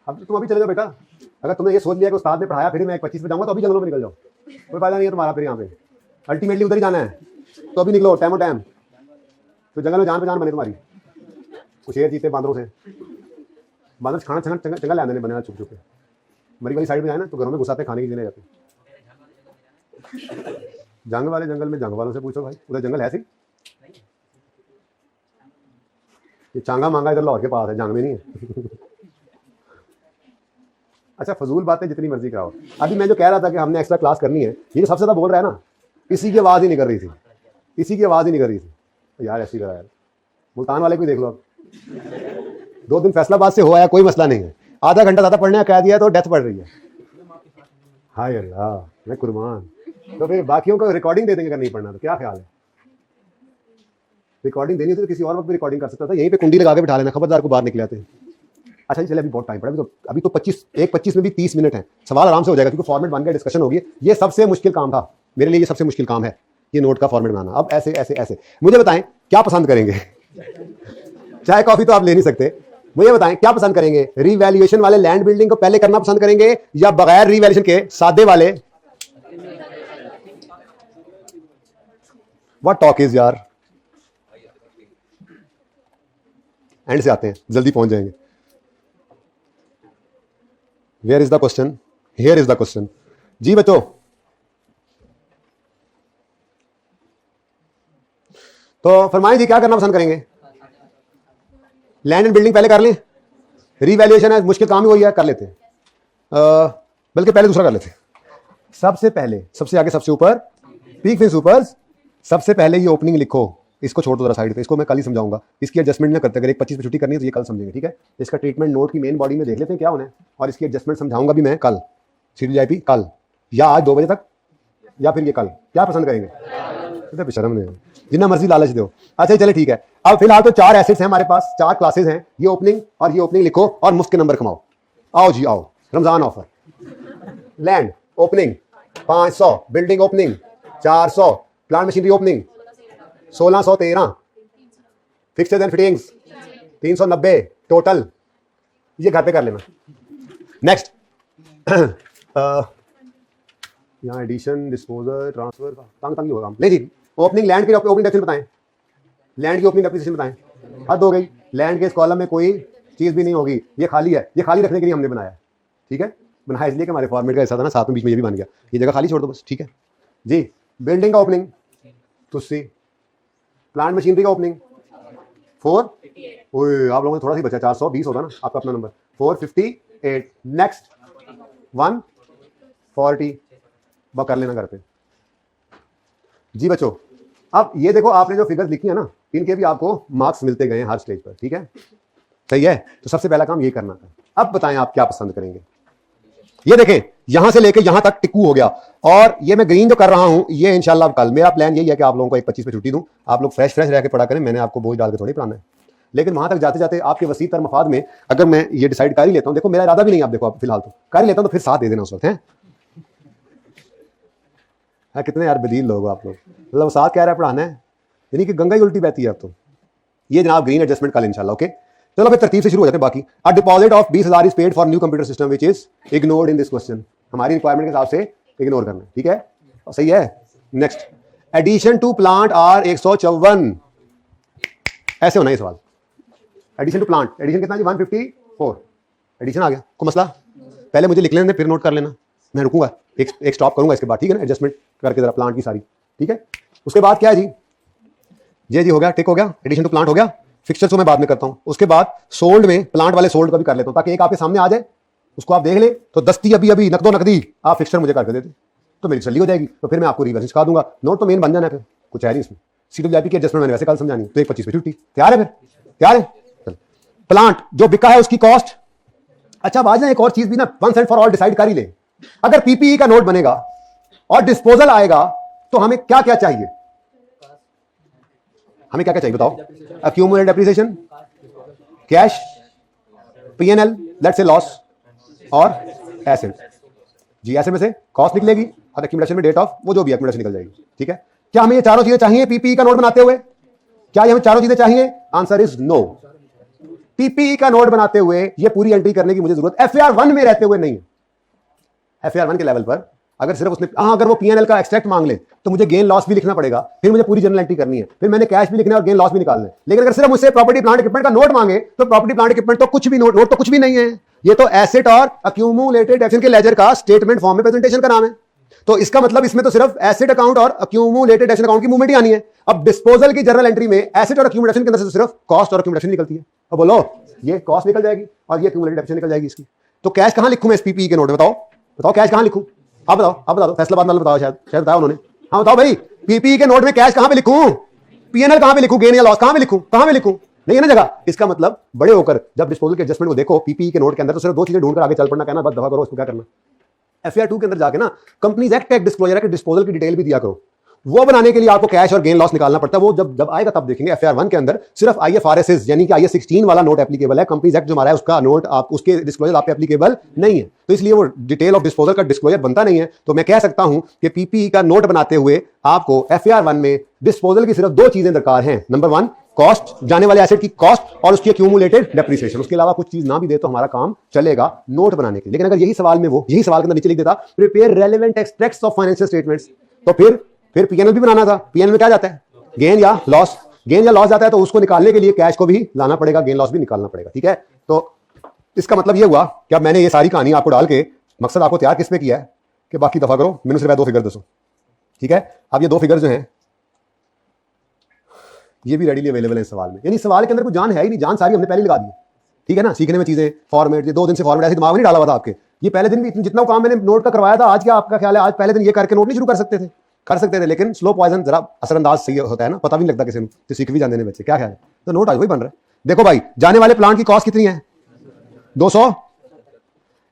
अब तुम अभी चले जाओ बेटा, अगर तुमने ये सोच लिया कि उस्ताद ने पढ़ाया फिर मैं 25 पे जाऊंगा, तो अभी जंगलों में निकल जाओ, कोई फायदा नहीं है तुम्हारा फिर यहाँ पे, अल्टीमेटली उधर ही जाना है। तो अभी निकलो टाइम टाइम, तो जंगल में जान पे जान बने तुम्हारी। कुछ शेर जीते बांदरों से, बांदर खाना चंगा ले आने बने छुप छुप के, मरी वाली साइड में जाए ना तो घरों में घुसाते खाने की चीजें जाते। जंग वाले जंगल में जंग वालों से पूछो भाई, उधर जंगल है सी, ये चांगा मांगा इधर लाहौर के पास है, जंग में नहीं है। अच्छा, फजूल बातें जितनी मर्जी कराओ। अभी मैं जो कह रहा था कि हमने एक्स्ट्रा क्लास करनी है, ये सबसे ज्यादा बोल रहा है ना, इसी की आवाज ही नहीं कर रही थी, इसी की आवाज ही नहीं कर रही थी। तो यार ऐसी करा यार, मुल्तान वाले को देख लो, अब 2 दिन फैसलाबाद से हो आया, कोई मसला नहीं है, आधा घंटा ज्यादा पढ़ने का कह दिया तो डेथ पड़ रही है। हाय अल्लाह, मैं कुर्बान। तो फिर बाकियों को रिकॉर्डिंग दे देंगे अगर नहीं पढ़ना तो, क्या ख्याल है? रिकॉर्डिंग देनी होती तो किसी और वक्त भी रिकॉर्डिंग कर सकता था, यहीं पे कुंडी लगा के बिठा लेना, खबरदार को बाहर निकले आते हैं। अच्छा चलिए, अभी बहुत टाइम पड़ा, अभी तो 25 में भी 30 मिनट है, सवाल आराम से हो जाएगा क्योंकि फॉर्मेट बन गया, डिस्कशन होगी। ये सबसे मुश्किल काम था मेरे लिए, ये सबसे मुश्किल काम है ये नोट का फॉर्मेट बनाना। अब ऐसे ऐसे ऐसे मुझे बताएं क्या पसंद करेंगे? चाय कॉफी तो आप ले नहीं सकते, मुझे बताएं क्या पसंद करेंगे? रिवैल्यूएशन वाले लैंड बिल्डिंग को पहले करना पसंद करेंगे या बगैर रिवैल्यूएशन के सादे वाले? व्हाट टॉक इज यार, एंड से आते हैं, जल्दी पहुंच जाएंगे। Where is the question? Here is the question. जी बच्चों, तो फरमाएं जी क्या करना पसंद करेंगे? लैंड एंड बिल्डिंग पहले कर लें, रिवैल्यूएशन है मुश्किल काम ही वही है, कर लेते हैं, बल्कि पहले दूसरा कर लेते हैं। सबसे पहले, सबसे आगे, सबसे ऊपर, पीक फिर ऊपर, सबसे पहले ये ओपनिंग लिखो, इसको छोड़ दो जरा साइड पे, इसको मैं कल ही समझाऊंगा, इसकी एडजस्टमेंट ना करते, अगर 1:25 पे छुट्टी करनी है तो ये कल समझेंगे। ठीक है, इसका ट्रीटमेंट नोट की मेन बॉडी में देख लेते हैं क्या होना है, और इसकी एडजस्टमेंट समझाऊंगा भी मैं कल, CDIP कल, या आज 2 बजे तक, या फिर ये कल, क्या पसंद करेंगे? बेशरम नहीं, जितना मर्जी लालच दो। अच्छा चले ठीक है, अब फिलहाल तो 4 एसेट्स हैं हमारे पास, 4 क्लासेस हैं, ये ओपनिंग और ये ओपनिंग लिखो और मुफ्त के नंबर कमाओ। आओ जी आओ, Ramzan offer. Land opening 500, building opening 400, plant machinery opening 1613, fixtures and fittings 390 total, ये घर पे कर लेना। नेक्स्ट यहाँ एडिशन, डिस्पोजल, ट्रांसफर, तंग ही होगा काम। नहीं जी, ओपनिंग लैंड की ओपनिंग डेफिनेशन बताएं, लैंड की ओपनिंग डेफिनेशन बताएं। हद हो गई, लैंड के इस कॉलम में कोई चीज भी नहीं होगी, ये खाली है, ये खाली रखने के लिए हमने बनाया। ठीक है, बनाया इसलिए कि हमारे फॉर्मेट का हिस्सा था ना, साथ में बीच में ये भी बन गया, ये जगह खाली छोड़ दो बस। ठीक है जी, बिल्डिंग का ओपनिंग तुस्सी, प्लांट मशीनरी का ओपनिंग 4, ओए आप लोगों ने थोड़ा सी बचा, 420 होगा ना आपका अपना नंबर, 458। नेक्स्ट 140, वो कर लेना घर पे जी बच्चों। अब ये देखो आपने जो फिगर्स लिखी है ना, इनके भी आपको मार्क्स मिलते गए हैं हर स्टेज पर, ठीक है, सही है। तो सबसे पहला काम ये करना था। अब बताएं आप क्या पसंद करेंगे। ये देखें यहां से लेके यहां तक टिक्कू हो गया, और ये मैं ग्रीन जो कर रहा हूं ये इंशाल्लाह कल मेरा प्लान यही है कि आप लोगों को 1:25 पे छुट्टी दूं, आप लोग फ्रेश रह के पढ़ा करें, मैंने आपको बोझ डाल के थोड़ी पढ़ाना है। लेकिन वहां तक जाते जाते आपके वसी तर मफाद में अगर मैं ये डिसाइड कर ही लेता हूं, देखो मेरा इरादा भी नहीं, आप देखो आप फिलहाल तो कर ही लेता हूं, तो फिर साथ दे देना उस वक्त है। कितने यार बदील लोग आप लोग, मतलब साथ कह रहा है पढ़ाना है, यानी कि गंगा ही उल्टी बहती है अब तो। ये जनाब ग्रीन एडजस्टमेंट कल इंशाल्लाह, ओके। चलो फिर तरतीब से शुरू हो जाते हैं बाकी। A deposit of 20,000 is paid for new computer system which is ignored in this question. हमारी रिक्वायरमेंट के हिसाब से इग्नोर करना, ठीक है, सही है। Next, addition to plant are 154, ऐसे होना है सवाल। एडिशन टू प्लांट, एडिशन कितना जी 154, एडिशन आ गया, कोई मसला? पहले मुझे लिख लेने फिर नोट कर लेना, मैं रुकूंगा, एक स्टॉप करूंगा इसके बाद, ठीक है ना, एडजस्टमेंट करके जरा प्लांट की सारी, ठीक है। उसके बाद क्या है जी, ये जी हो गया, टिक हो गया, एडिशन टू प्लांट हो गया। फिक्सचर्स को मैं बाद में करता हूं। उसके बाद सोल्ड में प्लांट वाले सोल्ड का भी कर लेता हूं, ताकि एक आपके सामने आ जाए, उसको आप देख ले, तो दस्ती अभी अभी नकदो नकदी आप फिक्सचर मुझे करके देते तो मेरी तसल्ली हो जाएगी, तो फिर मैं आपको रिवर्स सिखा दूंगा। नोट तो मेन बन जाना है, फिर कुछ है नहीं इसमें। CWIP की एडजस्टमेंट मैंने वैसे कल समझानी, तो 1:25 पे छुट्टी, तैयार है? फिर तैयार है। प्लांट जो बिका है उसकी कॉस्ट। अच्छा बाज एक और चीज भी ना once and for all decide कर ही ले, अगर PPE का नोट बनेगा और डिस्पोजल आएगा तो हमें क्या क्या चाहिए, हमें क्या क्या चाहिए बताओ? Accumulated depreciation, cash, P&L, let's say loss, और एसेट। जी एसेट में से कॉस्ट निकलेगी और एक्यूमुलेशन में डेट ऑफ वो जो भी एक्यूमुलेशन निकल जाएगी, ठीक है। क्या हमें ये चारों चीजें चाहिए PPE का नोट बनाते हुए? क्या ये हमें चारों चीजें चाहिए? Answer is no. PPE का नोट बनाते हुए ये पूरी एंट्री करने की मुझे जरूरत FAR 1 में रहते हुए नहीं है। FAR 1 के लेवल पर अगर सिर्फ उसने अगर वो P&L का एक्सट्रैक्ट मांग ले तो मुझे गेन लॉस भी लिखना पड़ेगा, फिर मुझे पूरी जर्नल एंट्री करनी है, फिर मैंने कैश भी लिखना है और गेन लॉस भी निकालना है। लेकिन अगर सिर्फ मुझसे प्रॉपर्टी प्लांट इक्विपमेंट का नोट मांगे तो प्रॉपर्टी प्लांट इक्विपमेंट तो कुछ भी नोट तो कुछ भी नहीं है, ये तो एसेट और एक्यूमुलेटेड डेप्रिसिएशन के लेजर का स्टेटमेंट फॉर्म में प्रेजेंटेशन का नाम है। तो इसका मतलब इसमें तो सिर्फ एसेट अकाउंट और एक्यूमुलेटेड डेप्रिसिएशन अकाउंट की मूवमेंट ही आनी है। अब डिस्पोजल की जर्नल एंट्री में एसेट और एक्यूमुलेशन के अंदर से सिर्फ कॉस्ट और एक्यूमुलेशन निकलती है। अब बोलो ये कॉस्ट निकल जाएगी और ये एक्यूमुलेटेड डेप्रिसिएशन निकल जाएगी इसकी। तो कैश कहां लिखूं मैं इस PPE के नोट में? बताओ कैश कहां लिखूं? आप बता दो, फैसलाबाद वाले बताओ, शायद बताया उन्होंने। हाँ बताओ भाई, PPE के नोट में कैश कहां पे लिखूं, P&L कहां पे लिखूं, गेन या लॉस कहां पे लिखूं, नहीं है ना जगह। इसका मतलब बड़े होकर जब डिस्पोजल के एडजस्टमेंट को देखो PPE के नोट के अंदर, तो सिर्फ दो चीजें ढूंढकर आगे चल पड़ना, कहना बस दफा करो, इसको क्या करना। FAR 2 के अंदर जाके ना कंपनीज एक्ट एक डिस्क्लोजर है कि डिस्पोजल की डिटेल भी दिया करो, वो बनाने के लिए आपको कैश और गेन लॉस निकालना पड़ता है। वो जब आएगा तब देखेंगे। FAR 1 के अंदर सिर्फ IFRS यानी कि IAS 16 वाला नोट एप्लीकेबल है, कंपनीज एक्ट जो हमारा है उसका नोट आप उसके डिस्क्लोजर आप पे एप्लीकेबल नहीं है, तो इसलिए वो डिटेल ऑफ डिस्पोजल का डिस्क्लोजर बनता नहीं है। तो मैं कह सकता हूं कि PPE का नोट बनाते हुए आपको FAR 1 में डिस्पोजल की सिर्फ दो चीजें दरकार हैं। नंबर 1 कॉस्ट, जाने वाले एसेट की कॉस्ट और उसकी एक्यूमुलेटेड डेप्रिसिएशन। उसके अलावा कुछ चीज ना भी दे तो हमारा काम चलेगा नोट बनाने के लिए। लेकिन अगर यही सवाल में वो यही सवाल के अंदर नीचे लिख देता prepare relevant extracts of financial statements, तो फिर P&L भी बनाना था। P&L में क्या जाता है? गेन या लॉस जाता है, तो उसको निकालने के लिए कैश को भी लाना पड़ेगा, गेन लॉस भी निकालना पड़ेगा, ठीक है। तो इसका मतलब ये हुआ कि अब मैंने ये सारी कहानी आपको डाल के मकसद आपको तैयार किस पे किया है कि बाकी दफा करो, मैंने सिर्फ 2 फिगर दसो, ठीक है। अब ये 2 फिगर जो हैं ये भी रेडीली अवेलेबल है इस सवाल में, यानी सवाल के अंदर कुछ जान है ही नहीं, जान सारी हमने पहले लगा दी, ठीक है ना। सीखने में चीजें फॉर्मेट, ये 2 दिन से फॉर्मेट ऐसे दिमाग में नहीं डाला हुआ था आपके। ये पहले दिन भी जितना काम मैंने नोट का करवाया था, आज क्या आपका ख्याल है? आज पहले दिन ये करके नोट नहीं शुरू कर सकते थे, लेकिन स्लो पॉइजन जरा असरअंदाज सही होता है ना, पता भी नहीं लगता किसी तो सीख भी जाते हैं बच्चे, क्या ख्याल है? तो नोट आज वही बन रहा है। देखो भाई, जाने वाले प्लांट की कॉस्ट कितनी है? 200।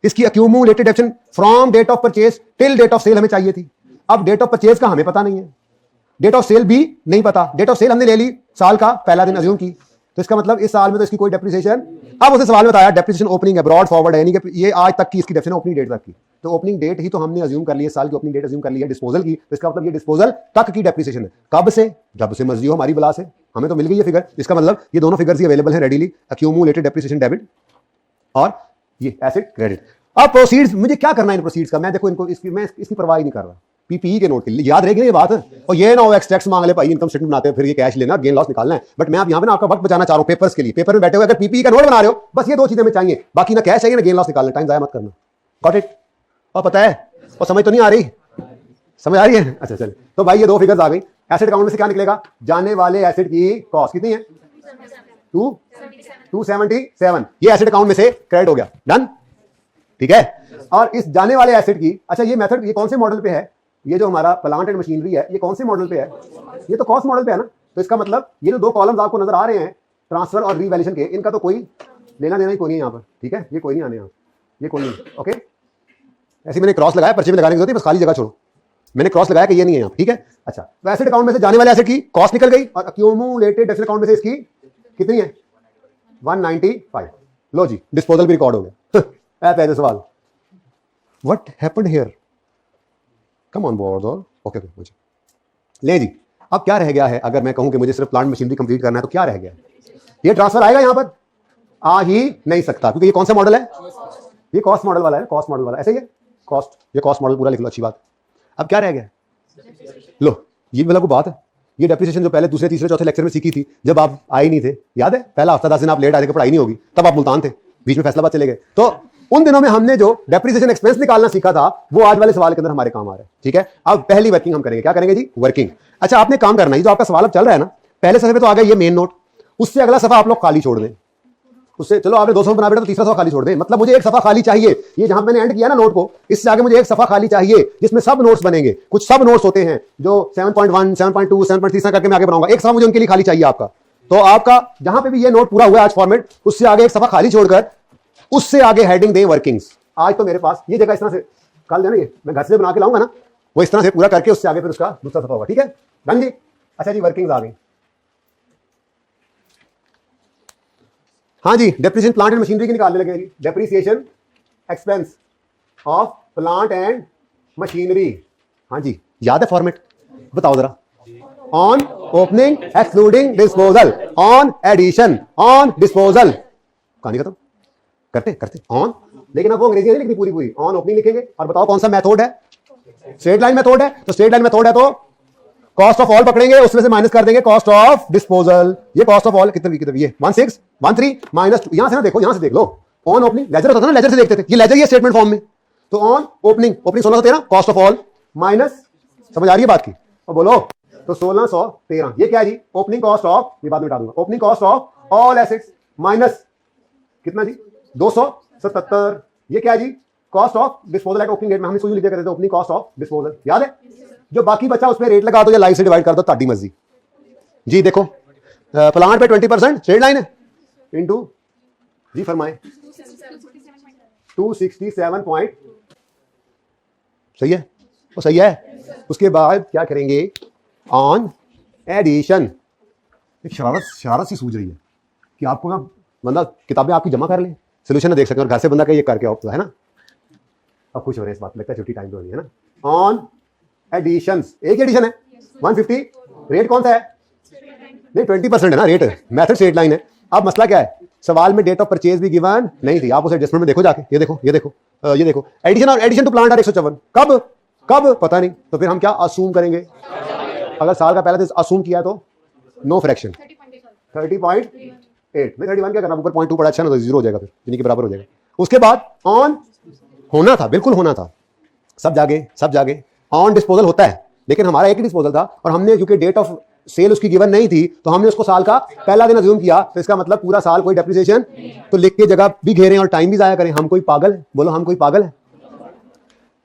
इसकी accumulated depreciation from date of purchase till date of sale हमें चाहिए थी। अब डेट ऑफ परचेज का हमें पता नहीं है, डेट ऑफ सेल भी नहीं पता। डेट ऑफ सेल हमने ले ली साल का पहला दिन अज्यूम की, तो इसका मतलब इस साल में तो इसकी कोई डेप्रिसिएशन। अब उसे सवाल में बताया डेप्रिसिएशन ओपनिंग है, ब्रॉड फॉरवर्ड है, यानी कि ये आज तक की इसकी डेप्रिसिएशन ओपनिंग डेट तक की, तो ओपनिंग डेट ही तो हमने अज्यूम कर ली है, साल की ओपनिंग डेट अज्यूम कर ली है डिस्पोजल की, तो इसका मतलब ये डिस्पोजल तक की डेप्रिसिएशन है। कब से? जब से मर्जी हो हमारी बला से, हमें तो मिल गई है फिगर। इसका मतलब ये दोनों फिगर्स ही अवेलेबल है रेडीली, एक्यूमुलेटेड डेप्रिसिएशन डेबिट और ये एसेट क्रेडिट। अब प्रोसीड्स, मुझे क्या करना है इन प्रोसीड्स का? मैं देखो इनको मैं इसकी परवाह ही नहीं कर रहा। PPE के नोट के लिए याद रहेगी ये बात, और ये ना हो एक्सट्रैक्ट्स मांग ले भाई, इनकम स्टेटमेंट बनाते हैं फिर ये कैश लेना, गेन लॉस निकालना है। बट मैं अब यहाँ पे ना आपका वक्त बचाना चाह रहा हूँ पेपर्स के लिए। पेपर में बैठे हुए अगर PPE का नोट बना रहे हो, बस ये 2 चीजें में चाहिए, बाकी ना कैश चाहिए ना गेन लॉस निकालना, टाइम जाया मत करना। Got it? और पता है और समझ तो नहीं आ रही? समझ आ रही है? अच्छा चल, तो भाई ये 2 फिगर्स आ गई। एसेट अकाउंट में से क्या निकलेगा? जाने वाले एसेट की कॉस्ट कितनी है? 277, ये एसेट अकाउंट में से क्रेडिट हो गया, डन, ठीक है। और इस जाने वाले एसेट की, अच्छा ये मेथड ये कौन से मॉडल पे है, ये जो हमारा प्लांट एंड मशीनरी है ये कौन से मॉडल पे है, ये तो कॉस्ट मॉडल पे है ना। तो इसका मतलब ये जो दो कॉलम्स आपको नजर आ रहे हैं ट्रांसफर और रीवैल्यूएशन के, इनका तो कोई लेना देना ही कोई नहीं है यहाँ पर, ठीक है, ये कोई नहीं आने यहाँ, ये कोई नहीं, ओके। ऐसे मैंने क्रॉस लगाया, पर्चे में लगाने की जरूरत है, बस खाली जगह छोड़ो, मैंने क्रॉस लगाया कि ये नहीं है यहाँ, ठीक है। अच्छा तो एसेट अकाउंट में से जाने वाले एसेट की कॉस्ट निकल गई और अक्यूमुलेटेड डेफिसिट अकाउंट में से इसकी कितनी है 195, लो जी डिस्पोजल भी रिकॉर्ड हो गया। पहले सवाल what happened here, come on board, okay मुझे ले जी। अब क्या रह गया है, अगर मैं कहूं कि मुझे सिर्फ प्लांट मशीनरी कंप्लीट करना है तो क्या रह गया, ये ट्रांसफर आएगा यहां पर, आ ही नहीं सकता, क्योंकि ये कौन सा मॉडल है, ये कॉस्ट मॉडल वाला है, कॉस्ट मॉडल वाला, ऐसे ही है कॉस्ट, ये कॉस्ट मॉडल पूरा लिख लो, अच्छी बात। अब क्या रह गया, लो ये वाला को बात है, ये डेप्रिसिएशन जो पहले दूसरे तीसरे चौथे लेक्चर में सीखी थी जब आप आए नहीं थे, याद है, पहला हफ्ता 10 दिन आप लेट आए थे, पढ़ाई नहीं होगी, तब आप मुल्तान थे, बीच में फैसलाबाद चले गए, तो उन दिनों में हमने जो डेप्रिसिएशन एक्सपेंस निकालना सीखा था वो आज वाले सवाल के अंदर हमारे काम आ रहा है, ठीक है। अब पहली वर्किंग हम करेंगे, क्या करेंगे जी, वर्किंग। अच्छा आपने काम करना है, जो आपका सवाल अब चल रहा है ना, पहले सफे पे तो आ गया ये मेन नोट, उससे अगला सफा आप लोग खाली छोड़ दें, उससे चलो आपने 200 बना बेटा तो तीसरा सफा खाली छोड़ दें, मतलब मुझे एक सफा खाली चाहिए, ये जहां मैंने एंड किया ना नोट को, इससे आगे मुझे एक सफा खाली चाहिए जिसमें सब नोट्स बनेंगे, कुछ सब नोट्स होते हैं जो 7.1 7.2 7.3 करके मैं आगे बनाऊंगा, एक सफा मुझे उनके लिए खाली चाहिए आपका। तो आपका जहां पे भी ये नोट पूरा हुआ आज फॉर्मेट, उससे आगे एक सफा खाली छोड़कर उससे आगे हेडिंग दें वर्किंग्स। आज तो मेरे पास ये जगह इस तरह से कल देना, ये मैं घर से बना के लाऊंगा ना, वो इस तरह से पूरा करके उससे आगे फिर उसका दूसरा सफा होगा, ठीक है डन जी। अच्छा जी वर्किंग्स आ गई, हाँ जी डेप्रिसिएशन प्लांट एंड मशीनरी की निकालने लगेगी, depreciation expense of plant and machinery, हाँ जी याद है फॉर्मेट, बताओ जरा, on opening excluding disposal, on addition on disposal, कहानी खत्म, करते करते ऑन, लेकिन अब वो अंग्रेजी नहीं लिखनी पूरी पूरी, ऑन ओपनिंग लिखेंगे। और बताओ कौन सा मेथड है, स्ट्रेट लाइन मेथड है, तो स्ट्रेट लाइन मेथड है तो कॉस्ट ऑफ ऑल पकड़ेंगे, उसमें से माइनस कर देंगे कॉस्ट ऑफ डिस्पोजल, ये कॉस्ट ऑफ ऑल कितने कितने, ये 1613 माइनस, यहां से ना देखो, यहां से देख लो, ऑन ओपनिंग लेजर होता था ना, लेजर से देखते थे, ये लेजर ये स्टेटमेंट फॉर्म में, तो on opening 1613 cost of all minus, समझ आ रही है बात की, और बोलो तो 1613, ये क्या है जी, ओपनिंग कॉस्ट ऑफ, ये बाद में बता दूंगा, opening cost of all assets minus कितना जी 277, ये क्या है जी, cost of disposal at opening date में हमने इसको लिख दिया करते थे, ओपनिंग कॉस्ट ऑफ डिस्पोजल, याद है। जो बाकी बचा उसमें रेट लगा दो या लाइफ से डिवाइड कर दो, ताड़ी मर्जी जी। देखो प्लांट पे 20% स्ट्रेट लाइन है इनटू जी फरमाए 267 पॉइंट, सही है, वो सही है। उसके बाद क्या करेंगे, ऑन एडिशन, एक शरारत सी सूझ रही है कि आपको ना बंदा किताबें आपकी जमा कर ले, सोल्यूशन देख सके, और घर से बंदा का ये करके आओ, है ना। अब खुश हो रहे हैं इस बात, लगता है छुट्टी टाइम पे हो रही है ना। ऑन एडिशंस, एक एडिशन है 150, रेट कौन सा है, नहीं 20% है ना रेट, मेथड स्ट्रेट लाइन है। अब मसला क्या है, सवाल में डेट ऑफ परचेज भी गिवन नहीं थी, आप उसे एडजस्टमेंट में देखो जाके, ये देखो ये देखो ये देखो, एडिशन और एडिशन टू प्लांट आर 154, कब कब पता नहीं, तो फिर हम क्या असूम करेंगे, अगर साल का पहला दिन असूम किया तो नो फ्रैक्शन 30.8 में 31 क्या करना, ऊपर 0.2 पड़ा, अच्छा ना, तो जीरो हो जाएगा, फिर जिन्हीं के बराबर हो जाएगा। उसके बाद ऑन होना था, बिल्कुल होना था, सब जागे ऑन डिस्पोजल होता है, लेकिन हमारा एक ही डिस्पोजल था, और हमने क्योंकि डेट ऑफ सेल उसकी गिवन नहीं थी तो हमने उसको साल का पहला दिन अज्यूम किया, तो इसका मतलब पूरा साल कोई डेप्रिसिएशन, तो लिख के जगह भी घेरें और टाइम भी जाया करें। हम कोई पागल है, बोलो हम कोई पागल है,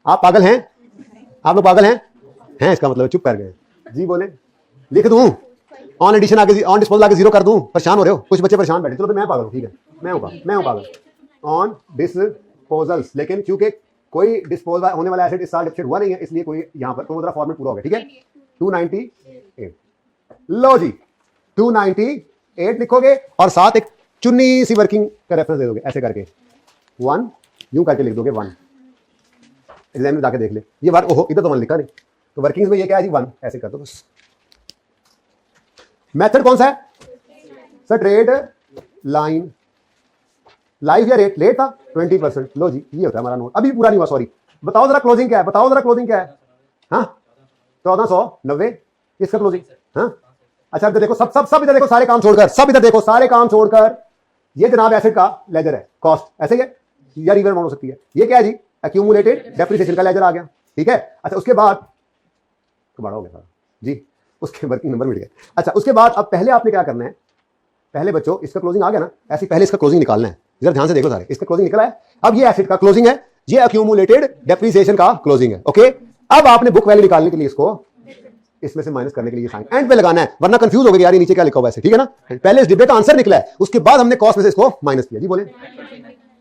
आप पागल हैं, आप लोग पागल हैं इसका मतलब चुप कर गए जी, बोले लिख दूं ऑन एडिशन आगे, ऑन डिस्पोजल आगे जीरो कर दूं, परेशान हो रहे हो, कुछ बच्चे परेशान बैठे, चलो मैं पागल हूं, ठीक है मैं हूं पागल, ऑन डिस्पोजल्स, लेकिन क्योंकि कोई डिस्पोज होने वाला एसेट इस साल डिस्पोज हुआ नहीं है, इसलिए कोई यहां पर, तो जरा फॉर्मेट पूरा हो गया, ठीक है 298, लो जी 298 लिखोगे और साथ एक चुन्नी सी वर्किंग का रेफरेंस दे दोगे, ऐसे करके 1 यूं करके लिख दोगे 1, एग्जाम में जाके देख ले, ये बार ओहो इधर तो 1 लिखा नहीं, तो वर्किंग्स में ये क्या है जी 1, ऐसे कर दो बस। मेथड कौन सा है, स्ट्रेट लाइन, लाइफ या रेट, लेट था 20%, लो जी ये होता है हमारा नोट, अभी पूरा नहीं हुआ, सॉरी, बताओ जरा क्लोजिंग क्या है, बताओ जरा क्लोजिंग क्या है, हाँ 1490 इसका क्लोजिंग, हाँ अच्छा इधर देखो, सब इधर देखो, सारे काम छोड़कर, सब इधर देखो, सारे काम छोड़कर, ये जनाब एसेट का लेजर है, कॉस्ट ऐसे ही है या रिवर हो सकती है, ये क्या है जी, एक्यूमुलेटेड डेप्रिसिएशन का लेजर आ गया, ठीक है। अच्छा उसके बाद बड़ा हो गया जी, उसके वर्किंग नंबर मिल गए। अच्छा उसके बाद अब पहले आपने क्या करना है, पहले बच्चों इसका क्लोजिंग आ गया ना, ऐसे पहले इसका क्लोजिंग निकालना है। इधर ध्यान से देखो सारे, इसका क्लोजिंग निकला है। अब ये एसेट का क्लोजिंग है, ये अक्यूमुलेटेड डेप्रिसिएशन का क्लोजिंग है। ओके, अब आपने बुक वैल्यू निकालने के लिए इसको इसमें से माइनस करने के लिए साइन एंड पे लगाना है, वरना कंफ्यूज हो गए यार ये नीचे क्या लिखा हुआ है। ठीक है ना, पहले इस डिब्बे का आंसर निकला है, उसके बाद हमने कॉस्ट में से इसको माइनस किया। जी बोले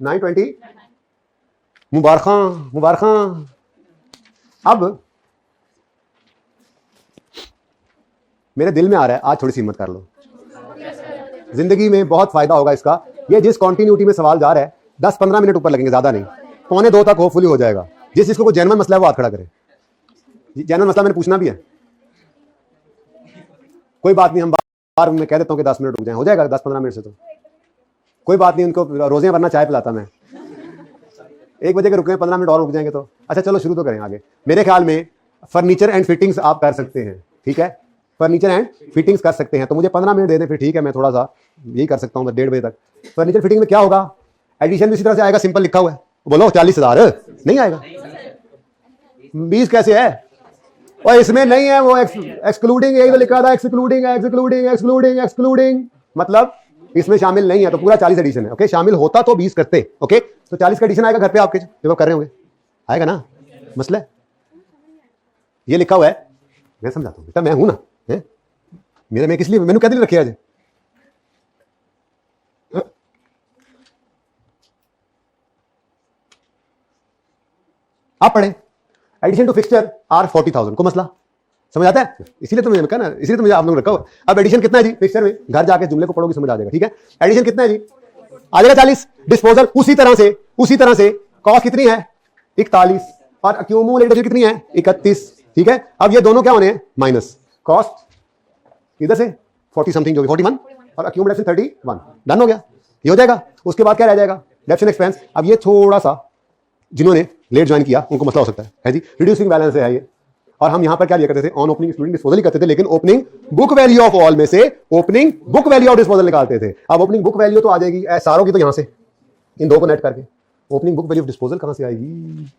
920 मुबारखां मुबारखां। अब मेरे दिल में आ रहा है आज थोड़ी सी हिम्मत कर लो, जिंदगी में बहुत फायदा होगा इसका। ये जिस कॉन्टिन्यूटी में सवाल जा रहा है 10-15 मिनट ऊपर लगेंगे, ज्यादा नहीं, 1:45 तक होपफुली हो जाएगा। जिस जिसको कोई जेन्युइन मसला है वो हाथ खड़ा करे। जेन्युइन मसला मैंने पूछना भी है, कोई बात नहीं, हम बार में कह देता हूँ कि 10 मिनट रुक जाए, हो जाएगा 10-15 मिनट से, तो कोई बात नहीं। उनको रोजियां वरना चाय पिलाता मैं, 1 बजे के रुके 15 मिनट और रुक जाएंगे तो। अच्छा चलो शुरू तो करें आगे। मेरे ख्याल में फर्नीचर एंड फिटिंग्स आप कर सकते हैं, ठीक है, फर्नीचर एंड फिटिंग्स कर सकते हैं, तो मुझे 15 मिनट दे दें फिर, ठीक है, मैं थोड़ा सा यही कर सकता हूँ 1:30 बजे तक। फर्नीचर फिटिंग में क्या होगा, एडिशन भी इसी तरह से आएगा, सिंपल लिखा हुआ है, बोलो 40,000 नहीं आएगा, 20 कैसे है, और इसमें नहीं है वो एक्सक्लूडिंग, एक तो लिखा था एक्सक्लूडिंग एक्सक्लूडिंग एक्सक्लूडिंग एक्सक्लूडिंग, मतलब इसमें शामिल नहीं है, तो पूरा 40 एडिशन है। ओके, शामिल होता तो 20 करते। ओके, तो 40 का एडिशन आएगा घर पे आपके जब आप कर रहे होंगे, आएगा ना मसला। ये लिखा हुआ है, मैं समझाता हूँ बेटा, मैं हूं ना, है मेरा, मैं किस लिए मैंने क्या रखे आज। आप पढ़े एडिशन टू फिक्सचर आर 40,000 को मसला समझ आता है, इसीलिए तो मैंने कहा ना, इसीलिए तो मुझे आप लोग रखा हुआ। अब एडिशन कितना है जी फिक्सचर में, घर जाके जुमले को पढ़ोगे समझ आ जाएगा। ठीक है, एडिशन कितना है जी, आ जाएगा 40। डिस्पोजल उसी तरह से कॉस्ट कितनी है 41, और अक्यूमुलेटेड कितनी है 31। ठीक है, अब ये दोनों क्या होने हैं माइनस, कॉस्ट इधर से 40 समथिंग जो भी 41 और अक्यूमुलेशन 31, डन हो गया, ये हो जाएगा। उसके बाद क्या रह जाएगा डेप्शन एक्सपेंस। अब ये थोड़ा सा जिन्होंने लेट ज्वाइन किया उनको मसला हो सकता है जी, रिड्यूसिंग बैलेंस है ये, और हम यहां पर क्या लिया करते थे, ऑन ओपनिंग इंक्लूडिंग डिस्पोजल ही करते थे, लेकिन opening book value of all में से opening book value of disposal निकालते थे। अब ओपनिंग बुक वैल्यू तो आ जाएगी सारों की, तो यहां से इन दो को नेट करके opening book value of disposal कहां से आएगी,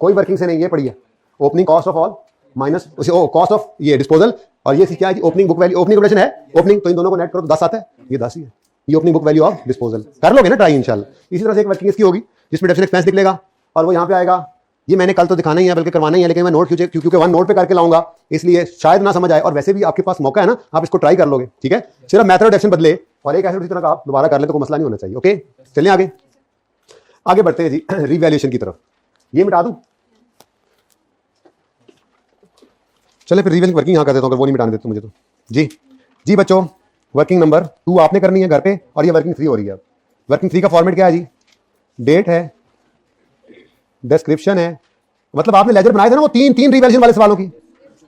कोई वर्किंग से नहीं, ये पढ़िए opening cost of all minus cost of ये डिस्पोजल, और ये क्या है opening book value, opening operation है ओपनिंग, तो इन दोनों को नेट करो तो 10 आता है, ये 10 ही है, ये opening book value of disposal. कर लोगे ना ट्राई इंशाल्लाह। इसी तरह से एक वर्किंग इसकी होगी जिसमें डेप्शन एक्सपेंस निकलेगा, और वो यहां पे आएगा। ये मैंने कल तो दिखाना ही है बल्कि करवाना ही है, लेकिन मैं नोट क्योंकि 1 नोट पे करके लाऊंगा, इसलिए शायद ना समझ आए, और वैसे भी आपके पास मौका है ना, आप इसको ट्राई कर लोगे। ठीक है, सिर्फ मेथड ऑफ डेप्शन बदले और एक ऐसे उसी तरह का आप दोबारा कर ले तो कोई मसला नहीं होना चाहिए। ओके, चलिए आगे बढ़ते हैं जी रिवैल्यूएशन की तरफ। ये मिटा दूं, चले फिर रिवैल्यूएशन वर्किंग यहां कर देता हूं, अगर वो नहीं मिटाने देते मुझे तो। जी बच्चों, वर्किंग नंबर 2 आपने करनी है घर पे, और ये वर्किंग 3 हो रही है। वर्किंग 3 का फॉर्मेट क्या है जी, डेट है, डिस्क्रिप्शन है, मतलब आपने लेजर बनाए थे ना वो तीन रिवैल्यूएशन वाले सवालों की,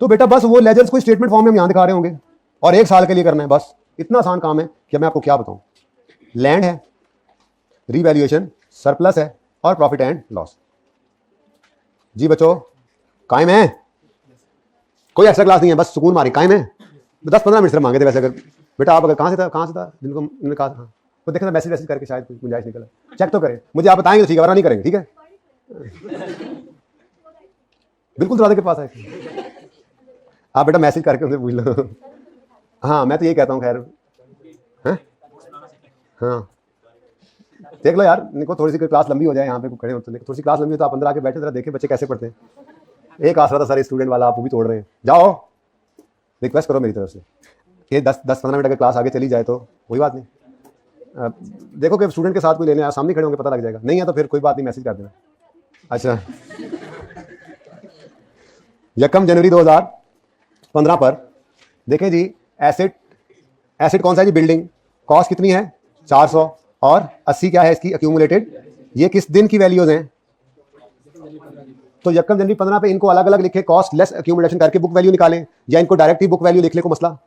तो बेटा बस वो लेजर्स को स्टेटमेंट फॉर्म में हम यहां दिखा रहे होंगे, और 1 साल के लिए करना है, बस इतना आसान काम है कि मैं आपको क्या बताऊं। लैंड है, रिवैल्यूएशन, सरप्लस है, और प्रॉफिट एंड लॉस। जी बच्चों कायम है, कोई एक्स्ट्रा क्लास नहीं है, बस सुकून मारी कायम है। 10-15 मिनट सिर्फ मांगे थे वैसे, अगर बेटा आप अगर कहां से था जिनको मैंने कहा था, तो देखना मैसेज करके शायद कुछ गुंजाइश निकला, चेक तो करें, मुझे आप बताएंगे तो ठीक है, वरना नहीं करेंगे। ठीक है, बिल्कुल दरवाजे के पास है, आप बेटा मैसेज करके उनसे पूछ लो। हाँ मैं तो ये कहता हूँ, खैर हाँ देख लो यार, इनको थोड़ी सी क्लास लंबी हो जाए, यहाँ पे खड़े होते हैं, थोड़ी सी क्लास लंबी हो तो आप अंदर आके बैठे जरा देखें बच्चे कैसे पढ़ते हैं। एक आसरा था सारे स्टूडेंट वाला, आप वो भी तोड़ रहे हैं, जाओ रिक्वेस्ट करो मेरी तरफ से कि 10-15 मिनट अगर क्लास आगे चली जाए तो कोई बात नहीं, देखो कि स्टूडेंट के साथ कोई लेने आया, सामने खड़े होंगे पता लग जाएगा, नहीं है तो फिर कोई बात नहीं, मैसेज कर देना। अच्छा 1 जनवरी 2015 पर देखें जी, एसेट कौन सा है जी, बिल्डिंग, कॉस्ट कितनी है 400, और 80 क्या है इसकी अक्यूमुलेटेड, ये किस दिन की वैल्यूज हैं, तो 1 जनवरी 15 पे इनको अलग अलग लिखे, कॉस्ट लेस अक्यूमुलेशन करके बुक वैल्यू निकालें, या इनको डायरेक्ट ही बुक वैल्यू लिख ले को मसला।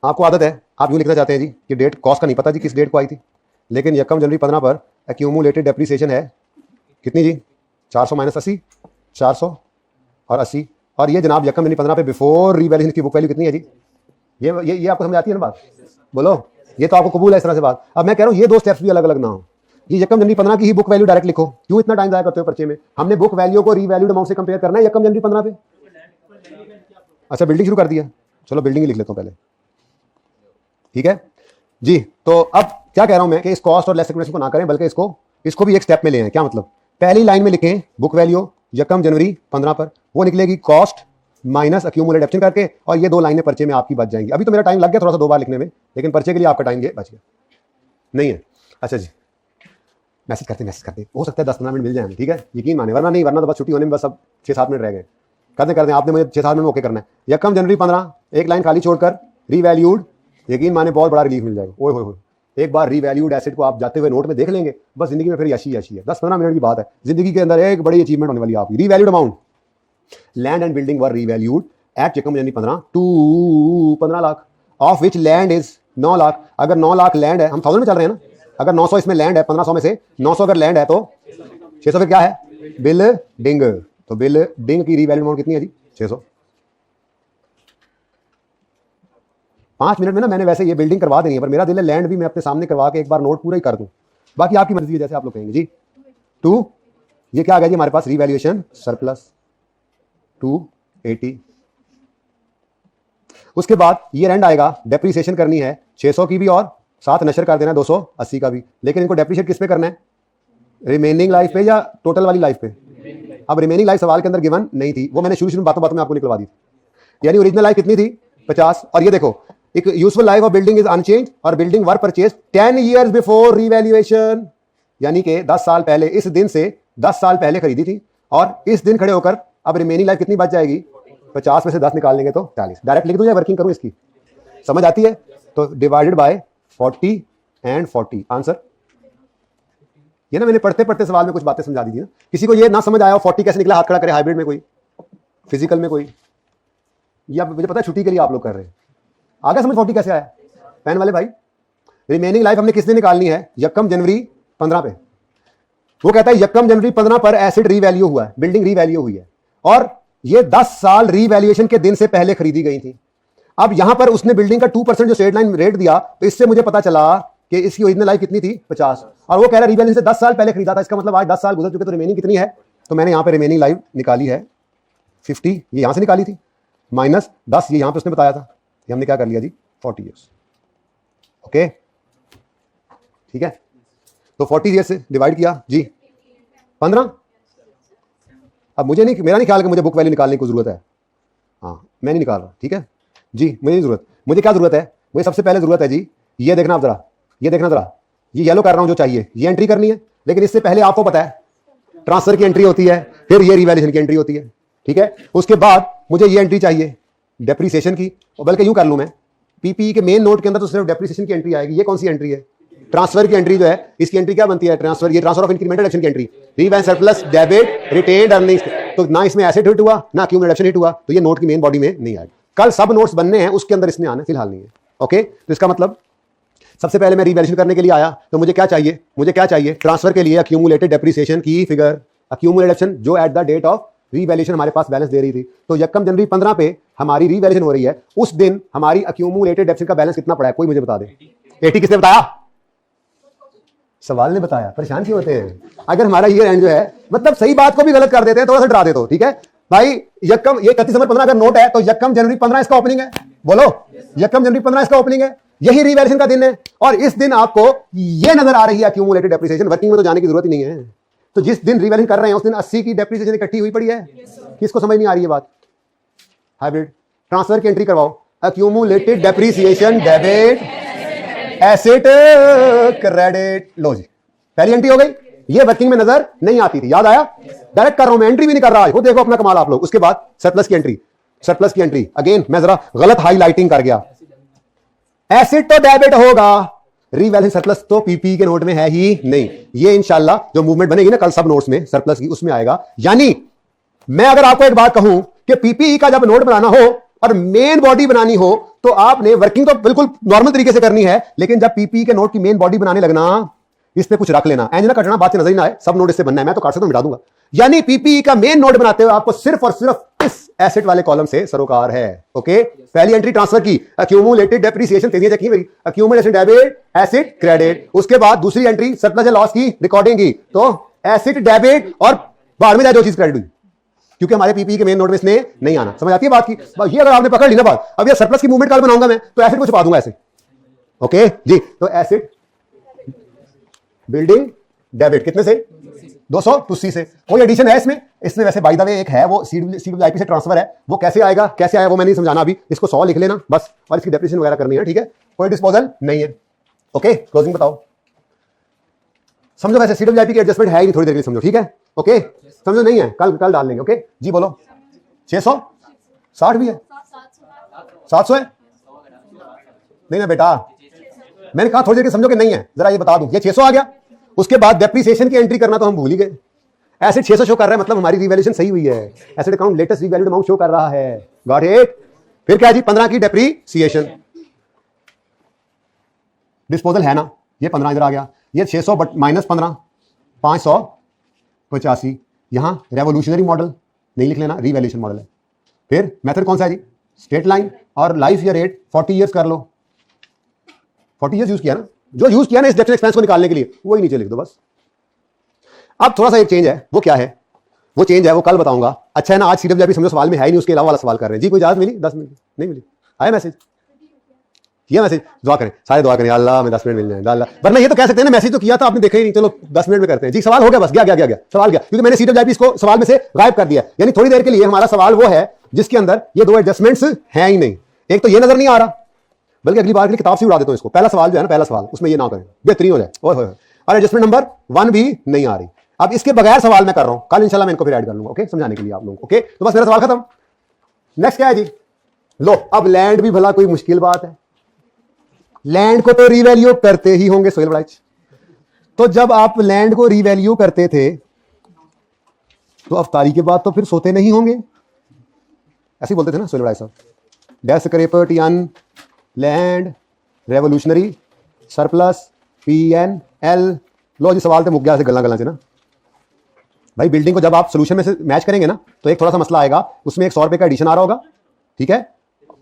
आपको आदत है आप यूँ लिखना चाहते हैं जी कि डेट कॉस्ट का नहीं पता जी किस डेट को आई थी, लेकिन 1 जनवरी 15 पर अक्यूमुलेटेड डेप्रिसिएशन है कितनी जी, 400 माइनस 80, 400 और 80, और ये जनाब 1 जनवरी 15 पे बिफोर रिवैल्यूएशन की बुक वैल्यू कितनी है जी, ये आपको समझ आती है ना बात, बोलो ये तो आपको कबूल है इस तरह से बात। अब मैं कह रहा हूँ ये 2 स्टेप्स भी अलग अलग ना हो, ये 1 जनवरी 15 की ही बुक वैल्यू डायरेक्ट लिखो, क्यों इतना टाइम जाया करते हो पर्चे में, हमने बुक वैल्यू को रीवैल्यूड अमाउंट से कंपेयर करना है 1 जनवरी 15 पे। अच्छा बिल्डिंग शुरू कर दिया, चलो बिल्डिंग ही लिख लेता हूँ पहले, ठीक है। जी। तो अब क्या कह रहा हूं मैं कि इस कॉस्ट और लेस एक्यूमुलेशन को ना करें, बल्कि इसको भी एक स्टेप में ले आए। क्या मतलब? पहली लाइन में लिखें बुक वैल्यू यकम जनवरी 15 पर, वो निकलेगी कॉस्ट माइनस अक्यूमुलेटेड एब्सेंट करके, और ये 2 लाइनें पर्चे में आपकी बच जाएंगी। अभी तो मेरा टाइम लग गया थोड़ा सा 2 बार लिखने में, लेकिन पर्चे के लिए आपका टाइम ये बच गया नहीं है। अच्छा जी, मैसेज करते हो सकता है 10-15 मिनट मिल जाए, ठीक है, यकीन माने, वरना नहीं, वरना तो बस छुट्टी होने में बस अब 6-7 मिनट रह गए। करते हैं, आपने मुझे 6-7 मिनट में ओके करना है। यकम जनवरी 15, एक लाइन खाली छोड़कर रीवैल्यूड, यकीन माने बहुत बड़ा रिलीफ मिल जाएगा। ओए होए, एक बार रीवैल्यूड एसेट को आप जाते हुए नोट में देख लेंगे, बस जिंदगी में फिर यशी है। 10-15 मिनट की बात है, जिंदगी के अंदर एक बड़ी अचीवमेंट होने वाली है आपकी। Revalued amount, land and building were revalued at यकम जनवरी 15 to 15 lakh, of which land is 9 lakh. अगर 9 लाख लैंड है, हम 1000 में चल रहे हैं ना, अगर 900 इसमें लैंड है, 1500 में से 900 अगर लैंड है तो 600 फिर क्या है? बिल्डिंग। तो बिल्डिंग की रीवैल्यू अमाउंट कितनी है जी? 600। 5 मिनट में ना मैंने वैसे ये बिल्डिंग करवा देनी है, पर मेरा दिल है लैंड भी मैं अपने सामने करवा के एक बार नोट पूरा ही कर दूं। बाकी आपकी मर्जी है, जैसे आप लोग कहेंगे जी। 2, ये क्या आ गया जी हमारे पास? Revaluation surplus 280। उसके बाद ईयर एंड आएगा, डेप्रीसिएशन करनी है 600 की भी, और साथ नशर कर देना 280 का भी। लेकिन इनको डेप्रीशिएट किस पे करना है? रिमेनिंग लाइफ पे या टोटल वाली लाइफ पे? अब रिमेनिंग लाइफ सवाल के अंदर गिवन नहीं थी, वो मैंने शुरू बातों में आपको निकलवा दी। यानी ओरिजिनल लाइफ कितनी थी? 50। और ये देखो, एक useful life of building is unchanged और building were purchase 10 years before revaluation, यानी कि 10 साल पहले, इस दिन से 10 साल पहले खरीदी थी, और इस दिन खड़े होकर अब रिमेनिंग लाइफ कितनी बच जाएगी? 50 में से 10 निकाल लेंगे तो 40। डायरेक्ट लिख दूं या वर्किंग करूं इसकी? समझ आती है? तो डिवाइडेड बाय 40 एंड 40 आंसर। ये ना मैंने पढ़ते पढ़ते सवाल में कुछ बातें समझा दी थी ना, किसी को ये ना समझ आया 40 कैसे निकला, हाथ खड़ा करे, हाइब्रिड में कोई, फिजिकल में कोई, या मुझे पता है छुट्टी के लिए आप लोग कर रहे हैं। आगे समझ 40 कैसे आया? पेन वाले भाई, रिमेनिंग लाइफ हमने किस दिन निकालनी है? यकम जनवरी 15 पे। वो कहता है यकम जनवरी 15 पर एसेट रीवैल्यू हुआ है, बिल्डिंग रीवैल्यू हुई है, और ये 10 साल रीवैल्यूएशन के दिन से पहले खरीदी गई थी। अब यहां पर उसने बिल्डिंग का 2% जो स्ट्रेट लाइन रेट दिया, तो इससे मुझे पता चला कि इसकी ओरिजिनल लाइफ कितनी थी? 50। और वो कह रहा है रीवैल्यूएशन से 10 साल पहले खरीदा था, इसका मतलब आज 10 साल गुजर चुके, तो रिमेनिंग कितनी है? तो मैंने यहां पर रिमेनिंग लाइफ निकाली है 50, ये यहां से निकाली थी, माइनस 10 ये यहां पे उसने बताया था, ये हमने क्या कर लिया जी? 40 ईयर्स। ओके, ठीक है। तो 40 ईयर्स से डिवाइड किया जी 15। अब मुझे नहीं, मेरा नहीं ख्याल कि मुझे बुक वैल्यू निकालने की जरूरत है। हाँ, मैं नहीं निकाल रहा, ठीक है जी, मुझे नहीं जरूरत। मुझे क्या जरूरत है? मुझे सबसे पहले जरूरत है जी, ये देखना आप जरा, ये देखना जरा, ये येलो कर रहा हूं जो चाहिए, ये एंट्री करनी है। लेकिन इससे पहले आपको पता है ट्रांसफर की एंट्री होती है, फिर ये रीवैल्यूएशन की एंट्री होती है, ठीक है। उसके बाद मुझे ये एंट्री चाहिए डेप्रीसिएशन की, और बल्कि यूं कर लूं मैं, पीपीई के मेन नोट के अंदर तो सिर्फ डेप्रीसिएशन की एंट्री आएगी। ये कौन सी एंट्री है? ट्रांसफर की एंट्री जो है, इसकी एंट्री क्या बनती है? ट्रांसफर, ये ट्रांसफर ऑफ इंक्रीमेंटल एक्शन की entry, revaluation surplus debit retained earnings. तो ना इसमें एसेट हिट हुआ, ना अक्यूमुलेटेड एक्शन हिट हुआ, तो ये नोट की मेन बॉडी में नहीं आएगा। कल सब नोट्स बनने हैं, उसके अंदर इसमें आना फिलहाल नहीं है। ओके, तो इसका मतलब सबसे पहले मैं रीवैल्यूएशन करने के लिए आया, तो मुझे क्या चाहिए? मुझे क्या चाहिए? ट्रांसफर के लिए अक्यूमुलेटेड डेप्रीसिएशन की फिगर, अक्यूमुलेटेड एक्शन जो at the date of revaluation हमारे पास बैलेंस दे रही थी। तो यकम जनवरी 15 पे हमारी रीवैल्यूएशन हो रही है, उस दिन हमारी अक्यूमुलेटेड डेप्रीसिएशन का बैलेंस कितना पड़ा है? कोई मुझे बता दे। 80 किसने बताया? सवाल ने बताया। परेशान क्यों होते हैं? अगर हमारा ईयर एंड जो है, मतलब सही बात को भी गलत कर देते हैं, थोड़ा सा डरा देते हो, ठीक है भाई। यकम, ये 31 दिसंबर 15 अगर नोट है, तो यकम जनवरी 15 इसका ओपनिंग है। बोलो, यकम जनवरी 15 इसका ओपनिंग है, यही रीवैल्यूएशन का दिन है, और इस दिन आपको ये नजर आ रही है अक्यूमुलेटेड डेप्रीसिएशन। वर्किंग में तो जाने की जरूरत ही नहीं है। तो जिस दिन रीवैल्यूएशन कर रहे हैं उस दिन 80 की डेप्रीसिएशन इकट्ठी हुई पड़ी है। किसको समझ नहीं आ रही है बात? हाइब्रिड ट्रांसफर की एंट्री करवाओ, accumulated depreciation debit asset credit. लो जी, पहली एंट्री हो गई। ये वर्किंग में नजर नहीं आती थी, याद आया? डायरेक्ट कर रहा हूं मैं, एंट्री भी नहीं कर रहा। वो देखो अपना कमाल आप लोग। उसके बाद सरप्लस की एंट्री, सरप्लस की एंट्री अगेन मैं जरा गलत हाईलाइटिंग कर गया। एसेट तो डेबिट होगा, रीवैल्यूएशन सरप्लस तो पीपी के नोट में है ही नहीं। ये इंशाल्लाह जो मूवमेंट बनेगी ना कल सब नोट्स में सरप्लस की, उसमें आएगा। यानी मैं अगर आपको एक बात कहूं कि पीपीई का जब नोट बनाना हो और मेन बॉडी बनानी हो, तो आपने वर्किंग तो बिल्कुल नॉर्मल तरीके से करनी है, लेकिन जब पीपीई के नोट की मेन बॉडी बनाने लगना, इस पे कुछ रख लेना, एंज ना कटना, बात से नजर ही ना आए, सब नोट इससे बनना है। मैं तो काट सकता हूं, मिटा दूंगा। यानी पीपीई का मेन नोट बनाते हुए आपको सिर्फ और सिर्फ इस एसेट वाले कॉलम से सरोकार है। ओके, पहली एंट्री ट्रांसफर की, अक्यूमुलेटेड डेप्रीसिएशन, तेजी देखी मेरी, अक्यूमुलेशन डेबिट एसेट क्रेडिट। उसके बाद दूसरी एंट्री सरप्लस या लॉस की रिकॉर्डिंग की, तो एसेट डेबिट और बाद में जाए जो चीज क्रेडिट हुई, क्योंकि हमारे पीपीई के मेन नोट में इसने नहीं आना। समझ आती है बात की? ये अगर आपने पकड़ ली ना बात, अब ये सरप्लस की मूवमेंट कल बनाऊंगा मैं, तो एसेट को छुपा दूंगा ऐसे, ओके जी। तो एसेट बिल्डिंग डेबिट कितने से 200 टू सी से। कोई एडिशन है इसमें? इसमें वैसे बाय द वे एक है, वो CWIP से ट्रांसफर है, वो कैसे आएगा कैसे आया वो मैं नहीं समझाना अभी, इसको 100 लिख लेना बस, और इसकी डेप्रिसिएशन वगैरह करनी है, ठीक है। कोई डिस्पोजल नहीं है। ओके क्लोजिंग बताओ। समझो वैसे CWIP की एडजस्टमेंट है ही नहीं, थोड़ी देर के लिए समझो, ठीक है। ओके समझो नहीं है, कल डाल लेंगे। ओके जी बोलो। 660 भी है, 700 है? नहीं ना बेटा, मैंने कहा थोड़ी देर के समझो कि नहीं है, जरा ये बता दूं। ये 600 आ गया, उसके बाद डेप्रिसिएशन की एंट्री करना तो हम भूल ही गए। एसेट 600 शो कर रहा है, मतलब हमारी रिवैल्यूएशन सही हुई है, asset account latest revalued amount show कर रहा है। Got it. फिर क्या जी 15 की डेप्रिसिएशन, डिस्पोजल है ना, ये 15 इधर आ गया, ये 600 बट माइनस 15 585। यहां रेवोल्यूशनरी मॉडल नहीं लिख लेना, रिवैल्यूएशन मॉडल है। फिर मेथड कौन सा है जी? स्ट्रेट लाइन और लाइफ ईयर रेट 40 ईयर्स कर लो। 40 ईयर्स यूज किया ना, जो यूज किया ना इस डेप्ट एक्सपेंस को निकालने के लिए, वही नीचे लिख दो बस। अब थोड़ा सा एक चेंज है, वो क्या है? वो चेंज है वो कल बताऊंगा। अच्छा है ना, आज CWIP समझो सवाल में है ही नहीं, उसके अलावा वाला सवाल कर रहे हैं जी। कोई इजाजत मिली? 10 मिनट नहीं मिली? आया मैसेज? किया मैसेज? दुआ करें सारे, दुआ करें अल्लाह में 10 मिनट मिल जाए अल्लाह, वरना ये तो कह सकते हैं ना मैसेज तो किया था आपने देखा ही नहीं, चलो 10 मिनट में करते हैं जी। सवाल हो गया बस, गया सवाल गया, क्योंकि मैंने CWIP इसको सवाल में से गायब कर दिया। यानी थोड़ी देर के लिए हमारा सवाल वो है जिसके अंदर ये दो एडजस्टमेंट्स हैं ही नहीं। एक तो ये नजर नहीं आ रहा, बल्कि अगली बार के लिए किताब से उड़ा देता हूं इसको। पहला सवाल जो है ना, पहला सवाल उसमें ये ना करें, बेहतरीन हो जाए। और एडजस्टमेंट नंबर 1 भी नहीं आ रही। अब इसके बगैर सवाल मैं कर रहा हूं, कल इंशाल्लाह मैं इनको फिर ऐड कर लूंगा, ओके, समझाने के लिए आप लोगों को। ओके तो बस मेरा सवाल खत्म। नेक्स्ट क्या है जी? लो अब लैंड भी भला कोई मुश्किल बात है? लैंड को तो रिवैल्यू करते ही होंगे सोहेल बड़ाइच। तो जब आप लैंड को रिवैल्यू करते थे तो अफ्तारी के बाद तो फिर सोते नहीं होंगे, ऐसे ही बोलते थे ना सोहेल बड़ाइच साहब। डेस्क्रेपर्टियन लैंड रेवोल्यूशनरी सरप्लस PNL। लो जी सवाल तो मुक गया ऐसे गल्ला से ना भाई। बिल्डिंग को जब आप सोल्यूशन में से मैच करेंगे ना तो एक थोड़ा सा मसला आएगा, उसमें एक 100 रुपए का एडिशन आ रहा होगा, ठीक है,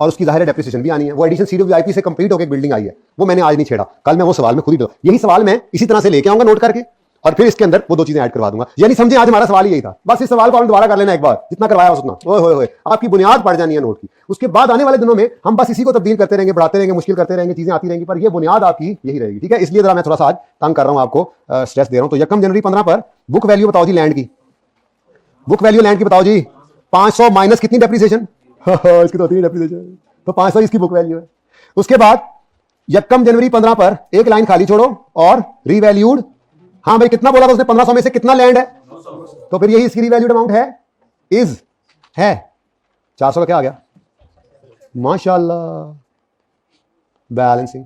और उसकी जाहिर डेप्रिसिएशन भी आनी है। वो एडिशन CWIP से कंप्लीट होकर एक बिल्डिंग आई है, वो मैंने आज नहीं छेड़ा, कल मैं वो सवाल में खुद ही यही सवाल मैं इसी तरह से लेके आऊंगा नोट करके, और फिर इसके अंदर वो दो चीजें ऐड करवा दूंगा। यानी समझे आज हमारा सवाल यही था, बस इस सवाल को आपने दोबारा कर लेना एक बार, जितना करवाया उतना, ओए आपकी बुनियाद पड़ जानी है नोट की। उसके बाद आने वाले दिनों में हम बस इसी को तब्दील करते रहेंगे, बढ़ाते रहेंगे, मुश्किल करते रहेंगे, चीजें आती रहेंगी, पर ये बुनियाद आपकी यही रहेगी, ठीक है। इसलिए जरा मैं थोड़ा सा आज तंग कर रहा हूं आपको, स्ट्रेस दे रहा हूं। तो यकम जनवरी 15 पर बुक वैल्यू बताओ जी लैंड की, बुक वैल्यू लैंड की बताओ जी। 500 माइनस कितनी डेप्रिसिएशन? इसकी तो होती है डेप्रिसिएशन, तो 500 इसकी बुक वैल्यू है। उसके बाद यकम जनवरी 15 पर एक लाइन खाली छोड़ो और रीवैल्यूड। हाँ भाई कितना बोला था उसने? 1500 में से कितना लैंड है? तो फिर यही इसकी रीवैल्यूड अमाउंट है, इज है 400 का क्या आ गया? माशाल्लाह बैलेंसिंग।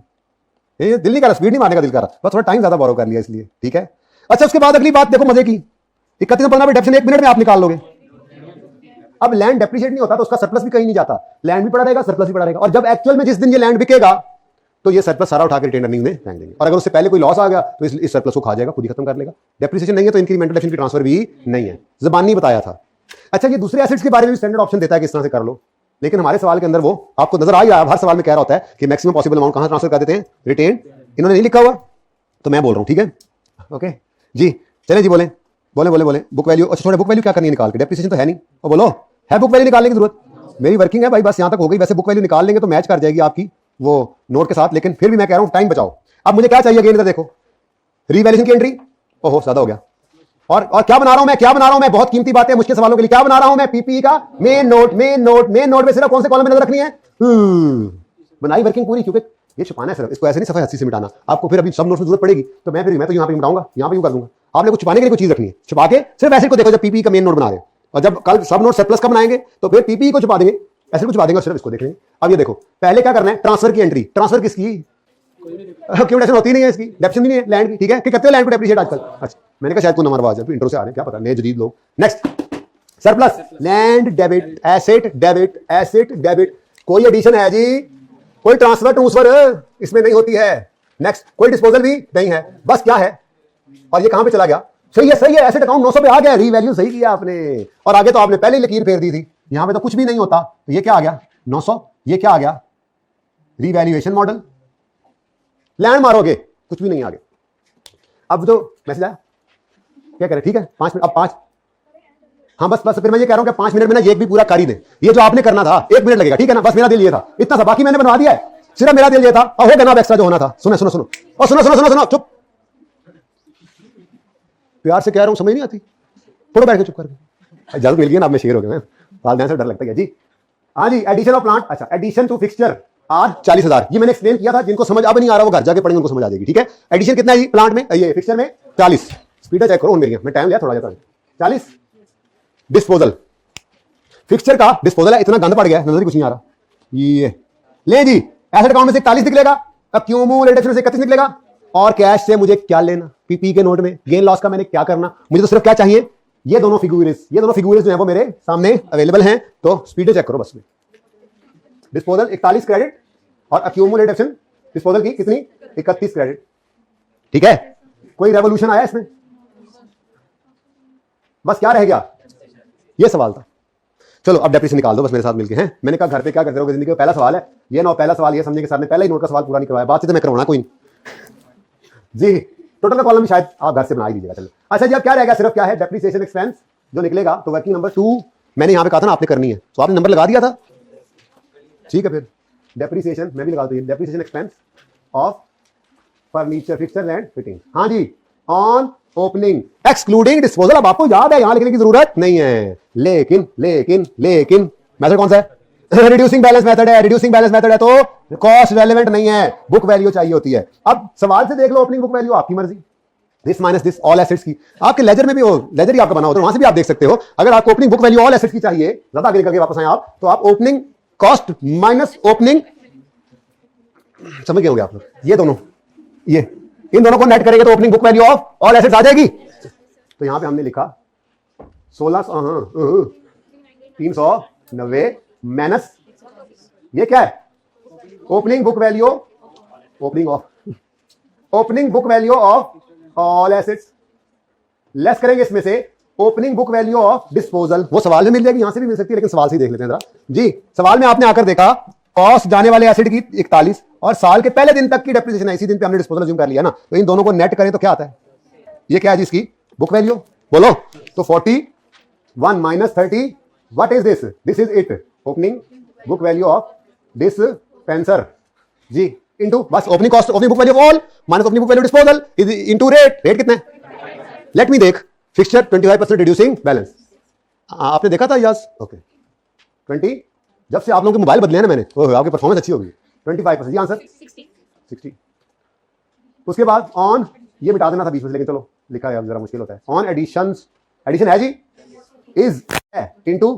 ये दिल नहीं कर रहा, स्पीड नहीं मारने का दिल कर रहा, बस थोड़ा टाइम ज्यादा बोरो कर लिया इसलिए, ठीक है। अच्छा उसके बाद अगली बात देखो मजे की, 31 15 में डेप्रिसिएशन 1 मिनट में आप निकाल लोगे। अब लैंड डेप्रिशिएट नहीं होता तो उसका सरप्लस भी कहीं नहीं जाता, लैंड भी पड़ा रहेगा, सरप्लस भी पड़ा रहेगा, और जब एक्चुअल में जिस दिन ये लैंड बिकेगा तो ये सरप्लस सारा उठा के रिटेन अर्निंग में फेंक देंगे, और अगर उससे पहले कोई लॉस आ गया तो इस सरप्लस को खा जाएगा, खुद ही खत्म कर लेगा। डेप्रिसिएशन नहीं है तो इंक्रीमेंटल एक्शन की ट्रांसफर भी नहीं है, ज़बानी बताया था। अच्छा ये दूसरे एसेट्स के बारे में भी स्टैंडर्ड ऑप्शन देता है कि इस तरह से कर लो, लेकिन हमारे सवाल के अंदर वो आपको नजर आ ही रहा है, हर सवाल में कह रहा होता है कि मैक्सिमम पॉसिबल अमाउंट कहां ट्रांसफर कर देते हैं? रिटेन। इन्होंने नहीं लिखा हुआ तो मैं बोल रहा हूं, ठीक है। ओके जी चले जी, बोले बोले बोले बोले बुक वैल्यू। अच्छा थोड़ा बुक वैल्यू क्या करनी है निकाल के? डेप्रिसिएशन तो है नहीं, और बोलो है बुक वैल्यू निकालने की जरूरत? मेरी वर्किंग है भाई, बस यहां तक हो गई। वैसे बुक वैल्यू निकाल लेंगे तो मैच कर जाएगी आपकी वो नोट के साथ, लेकिन फिर भी मैं कह रहा हूं टाइम बचाओ। अब मुझे क्या चाहिए अगेन इधर देखो, रीवैल्यूएशन की एंट्री। ओहो ज्यादा हो गया। और क्या बना रहा हूं मैं, क्या बना रहा हूं मैं? बहुत कीमती बात है मुश्किल सवालों के लिए। क्या बना रहा हूं मैं? पीपीई का मेन नोट। मेन नोट में सिर्फ कौन से कॉलम में नजर रखनी है? बनाई वर्किंग पूरी, क्योंकि ये छुपाना है सिर्फ, इसको ऐसे नहीं सफाई हस्ती से मिटाना। आपको फिर अभी सब नोट्स में जरूरत पड़ेगी तो मैं तो यहाँ पे मिटाऊंगा, यहाँ पे यूं कर दूंगा। आपने कुछ छुपाने के लिए कोई चीज रखनी है, छुपा के सिर्फ ऐसे को देखो जब पीपीई का मेन नोट बना रहे हैं, और जब कल सब नोट सरप्लस का बनाएंगे तो फिर पीपीई को छुपा देंगे, ऐसे कुछ छुपा देंगे और सिर्फ इसको देख लेंगे। अब ये देखो पहले क्या करना है? ट्रांसफर की एंट्री। ट्रांसफर किसकी? क्यों डेप्रिसिएशन होती नहीं है इसकी, डेप्रिसिएशन नहीं है लैंड की, ठीक है। कि कहते हो लैंड को डेप्रिशिएट आजकल? अच्छा मैंने कहा शायद कोई नंबर आवाज है, इंट्रो से आ रहे हैं, क्या पता नए जदीद लोग। Next surplus land debit, asset debit, asset debit. कोई एडिशन है जी? कोई ट्रांसफर इसमें नहीं होती है। नेक्स्ट कोई डिस्पोजल भी नहीं है, बस क्या है? और ये कहां पे चला गया? सही है, एसेट अकाउंट 900 पे आ गया, रीवैल्यू सही किया आपने। और आगे तो आपने पहले ही लकीर फेर दी थी, यहां पे तो कुछ भी नहीं होता, तो ये क्या आ गया? 900। ये क्या आ गया? Revaluation model. लैंड मारोगे कुछ भी नहीं आगे। अब जो मैसेज आया क्या करें? ठीक है 5 मिनट, अब 5। हाँ बस फिर मैं ये कह रहा हूं कि 5 मिनट में ना ये भी पूरा कर ही दे। ये जो आपने करना था 1 मिनट लगेगा, ठीक है ना, बस मेरा दिल ये था, इतना सा, बाकी मैंने बनवा दिया है। सिर्फ मेरा दिल ये था और हो गया ना एक्स्ट्रा जो होना था। सुनो सुनो सुनो और सुनो सुनो सुनो सुनो, चुप, प्यार से कह रहा हूं, समझ नहीं आती, थोड़ा बैठ के चुप करके। इजाजत मिल गई ना, अब मैं शेर हो गया, वालदैन से डर लगता है जी। हाँ जी, एडिशन ऑफ प्लांट, अच्छा एडिशन टू फिक्सचर आज 40,000, ये मैंने एक्सप्लेन किया था, जिनको समझ अब नहीं आ रहा वो घर जाके पढ़ेंगे, उनको समझ आ जाएगी, ठीक है। एडिशन कितना है जी प्लांट में, ये फिक्सचर में 40, स्पीड चेक करो मेरी, मैं टाइम लिया थोड़ा जाता 40। डिस्पोजल, फिक्सचर का डिस्पोजल है, इतना गंद पड़ गया है, नजर कुछ नहीं आ रहा, ये ले जी, एसेट अकाउंट में से 41 निकलेगा, अक्यूमुलेटेड से 31 निकलेगा, और कैश से मुझे क्या लेना, पीपी के नोट में गेन लॉस का मैंने क्या करना, मुझे तो सिर्फ क्या चाहिए, ये दोनों फिगुरेस, ये दोनों फिगुरेस जो है वो मेरे सामने अवेलेबल हैं, तो स्पीड चेक करो बस में। डिस्पोजल 41 क्रेडिट और अक्यूमुलेटेड डिस्पोजल की कितनी, 31 क्रेडिट, ठीक है। कोई रेवोल्यूशन आया इसमें, बस क्या रह गया, ये सवाल था। चलो अब डेप्रिसिएशन निकाल दो बस मेरे साथ मिलके हैं। मैंने कहा घर पे क्या करते रहोगे, जिंदगी का पहला सवाल है ये ना, पहला सवाल ये समझे कि सर ने पहला ही नोट का सवाल पूरा नहीं करवाया, बात से मैं करवाना कोई जी। टोटल का कॉलम भी शायद आप घर से बना ही दीजिएगा। चलो अच्छा जी, अब क्या रहेगा, सिर्फ क्या है डेप्रिसिएशन एक्सपेंस जो निकलेगा, तो वर्किंग नंबर 2 मैंने यहां पे कहा था ना आपने करनी है, तो आपने नंबर लगा दिया था, ठीक है। फिर डेप्रिसिएशन मैं भी लगा दूं, depreciation expense of furniture fixture and fitting, हाँ जी, ऑन ओपनिंग एक्सक्लूडिंग डिस्पोजल। अब आपको याद है यहां लिखने की जरूरत नहीं है, लेकिन लेकिन लेकिन मेथड कौन सा है, रिड्यूसिंग बैलेंस मेथड है। रिड्यूसिंग बैलेंस मेथड है तो कॉस्ट रेलेवेंट नहीं है, बुक वैल्यू चाहिए होती है। अब सवाल से देख लो ओपनिंग बुक वैल्यू, आपकी मर्जी, this minus this all assets की, आपके लेजर में भी हो, लेजर ही आपका बना होता है, वहां से भी आप देख सकते हो। अगर आपको opening book value all assets की चाहिए, ज्यादा आगे करके वापस आए आप, तो आप ओपनिंग कॉस्ट माइनस ओपनिंग, समझ गए होंगे आप लोग, ये दोनों, ये इन दोनों को नेट करेंगे तो opening book value of all assets आ जाएगी। तो यहां पे हमने लिखा 390 माइनस ये क्या है, opening book value, opening book value of all assets, less करेंगे इसमें से opening book value of disposal. वो सवाल में मिल जाएगी, यहां से भी मिल सकती है, लेकिन सवाल से ही देख लेते हैं जरा जी। सवाल में आपने आकर देखा कॉस्ट जाने वाले एसेट की 41 और साल के पहले दिन तक की डेप्रिसिएशन है, इसी दिन पे हमने डिस्पोजल अज्यूम कर लिया ना, तो इन दोनों को नेट करें तो क्या आता है, ये क्या है जी इसकी बुक वैल्यू, बोलो तो 41 minus 30, what is this, this is it, opening book value of dispenser जी, इनटू बस opening cost, opening book value of all minus opening book value disposal is into rate, rate कितना है, let me देख, fixture 25% reducing balance, आपने देखा था yes, okay 20, जब से आप लोगों के मोबाइल बदले हैं ना मैंने, ओह आपकी परफॉर्मेंस अच्छी होगी, 25% जी आंसर 60। उसके बाद ऑन, ये मिटा देना था बीच में, लेकिन चलो लिखा है अब जरा मुश्किल होता है, ऑन एडिशंस, एडिशन है जी, इज इनटू,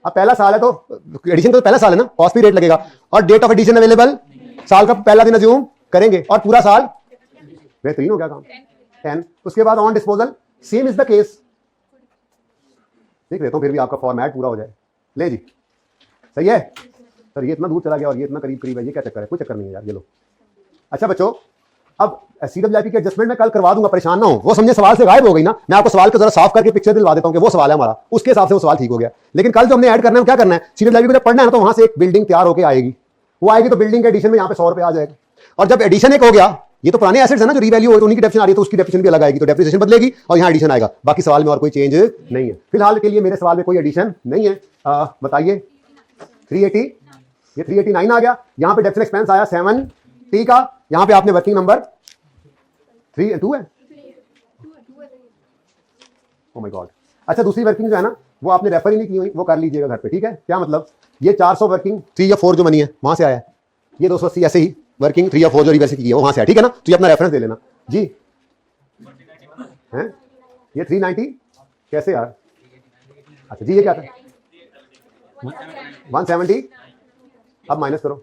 अब पहला साल है तो एडिशन तो पहला साल है ना, कॉस्ट भी रेट लगेगा, और डेट ऑफ एडिशन अवेलेबल साल का पहला दिन अज्यूम करेंगे, और पूरा साल, बेहतरीन हो गया काम 10। उसके बाद on disposal same is the case, देख लेता हूं फिर भी आपका फॉर्मेट पूरा हो जाए, ले जी सही है सर, ये इतना दूर चला गया और ये इतना करीब करीब है, ये क्या चक्कर है, कोई चक्कर नहीं है यार, ये लो। अच्छा बच्चों, अब CWIP की एडजस्टमेंट मैं कल करवा दूंगा, परेशान ना हो, वो समझे सवाल से गायब हो गई ना, मैं आपको सवाल को जरा साफ करके पिक्चर दिलवा देता हूं कि वो सवाल है हमारा, उसके हिसाब से वो सवाल ठीक हो गया। लेकिन कल जो हमने ऐड करना है क्या करना है, CWIP को जब पढ़ना है ना, तो वहां से एक बिल्डिंग तैयार होकर आएगी, वो आएगी तो बिल्डिंग के एडिशन में यहाँ पे 100 रुपए आ जाएगा, और जब एडिशन एक हो गया, ये तो पुराने एसेट्स है ना जो रीवैल्यू हो, तो उन्हीं की डेप्रिसिएशन आ रही है, तो उसकी डेप्रिसिएशन भी अलग आएगी, तो डेप्रिसिएशन बदलेगी और यहाँ एडिशन आएगा, बाकी सवाल में और कोई चेंज नहीं है। फिलहाल के लिए मेरे सवाल में कोई एडिशन नहीं है। बताइए 380, ये 389 आ गया, यहाँ पे डेप्रिसिएशन एक्सपेंस आया 7T का, यहाँ पे आपने वर्किंग नंबर 2 है, ओह माय गॉड। अच्छा दूसरी वर्किंग जो है ना, वो आपने रेफर ही नहीं की हुई, वो कर लीजिएगा घर पे, ठीक है। क्या मतलब, ये 400 वर्किंग 3 या 4 जो बनी है वहां से आया है, ये 280 ऐसे ही वर्किंग 3 या 4 जो रिवर्स की है वो वहां से है, ठीक है ना, तो ये अपना रेफरेंस दे लेना जी। हैं ये 390 कैसे यार, अच्छा जी ये क्या था 170, अब माइनस करो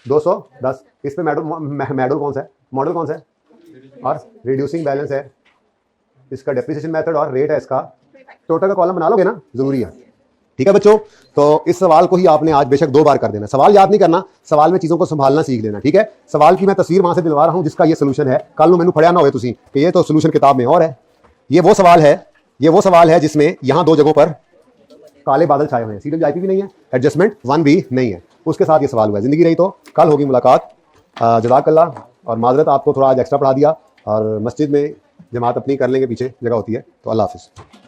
210, इस पे मॉडल कौन सा है, मॉडल कौन सा है, और रिड्यूसिंग बैलेंस है, इसका डेप्रिसिएशन मेथड और रेट है इसका, टोटल का कॉलम बना लोगे ना, जरूरी है, ठीक है बच्चों। तो इस सवाल को ही आपने आज बेशक 2 बार कर देना, सवाल याद नहीं करना, सवाल में चीजों को संभालना सीख लेना, ठीक है। सवाल की मैं तस्वीर वहां से दिलवा रहा हूं जिसका ये सोल्यूशन है, कल मैंने पढ़ा ना हो तुसी कि ये तो सोल्यूशन किताब में और है, ये वो सवाल है, ये वो सवाल है जिसमें यहां 2 जगहों पर काले बादल छाए हुए हैं, CWIP भी नहीं है, एडजस्टमेंट 1 भी नहीं है, उसके साथ ये सवाल हुआ है। जिंदगी रही तो कल होगी मुलाकात, जज़ाकल्लाह, और माजरत आपको थोड़ा आज एक्स्ट्रा पढ़ा दिया, और मस्जिद में जमात अपनी कर लेंगे, पीछे जगह होती है, तो अल्लाह हाफिज़।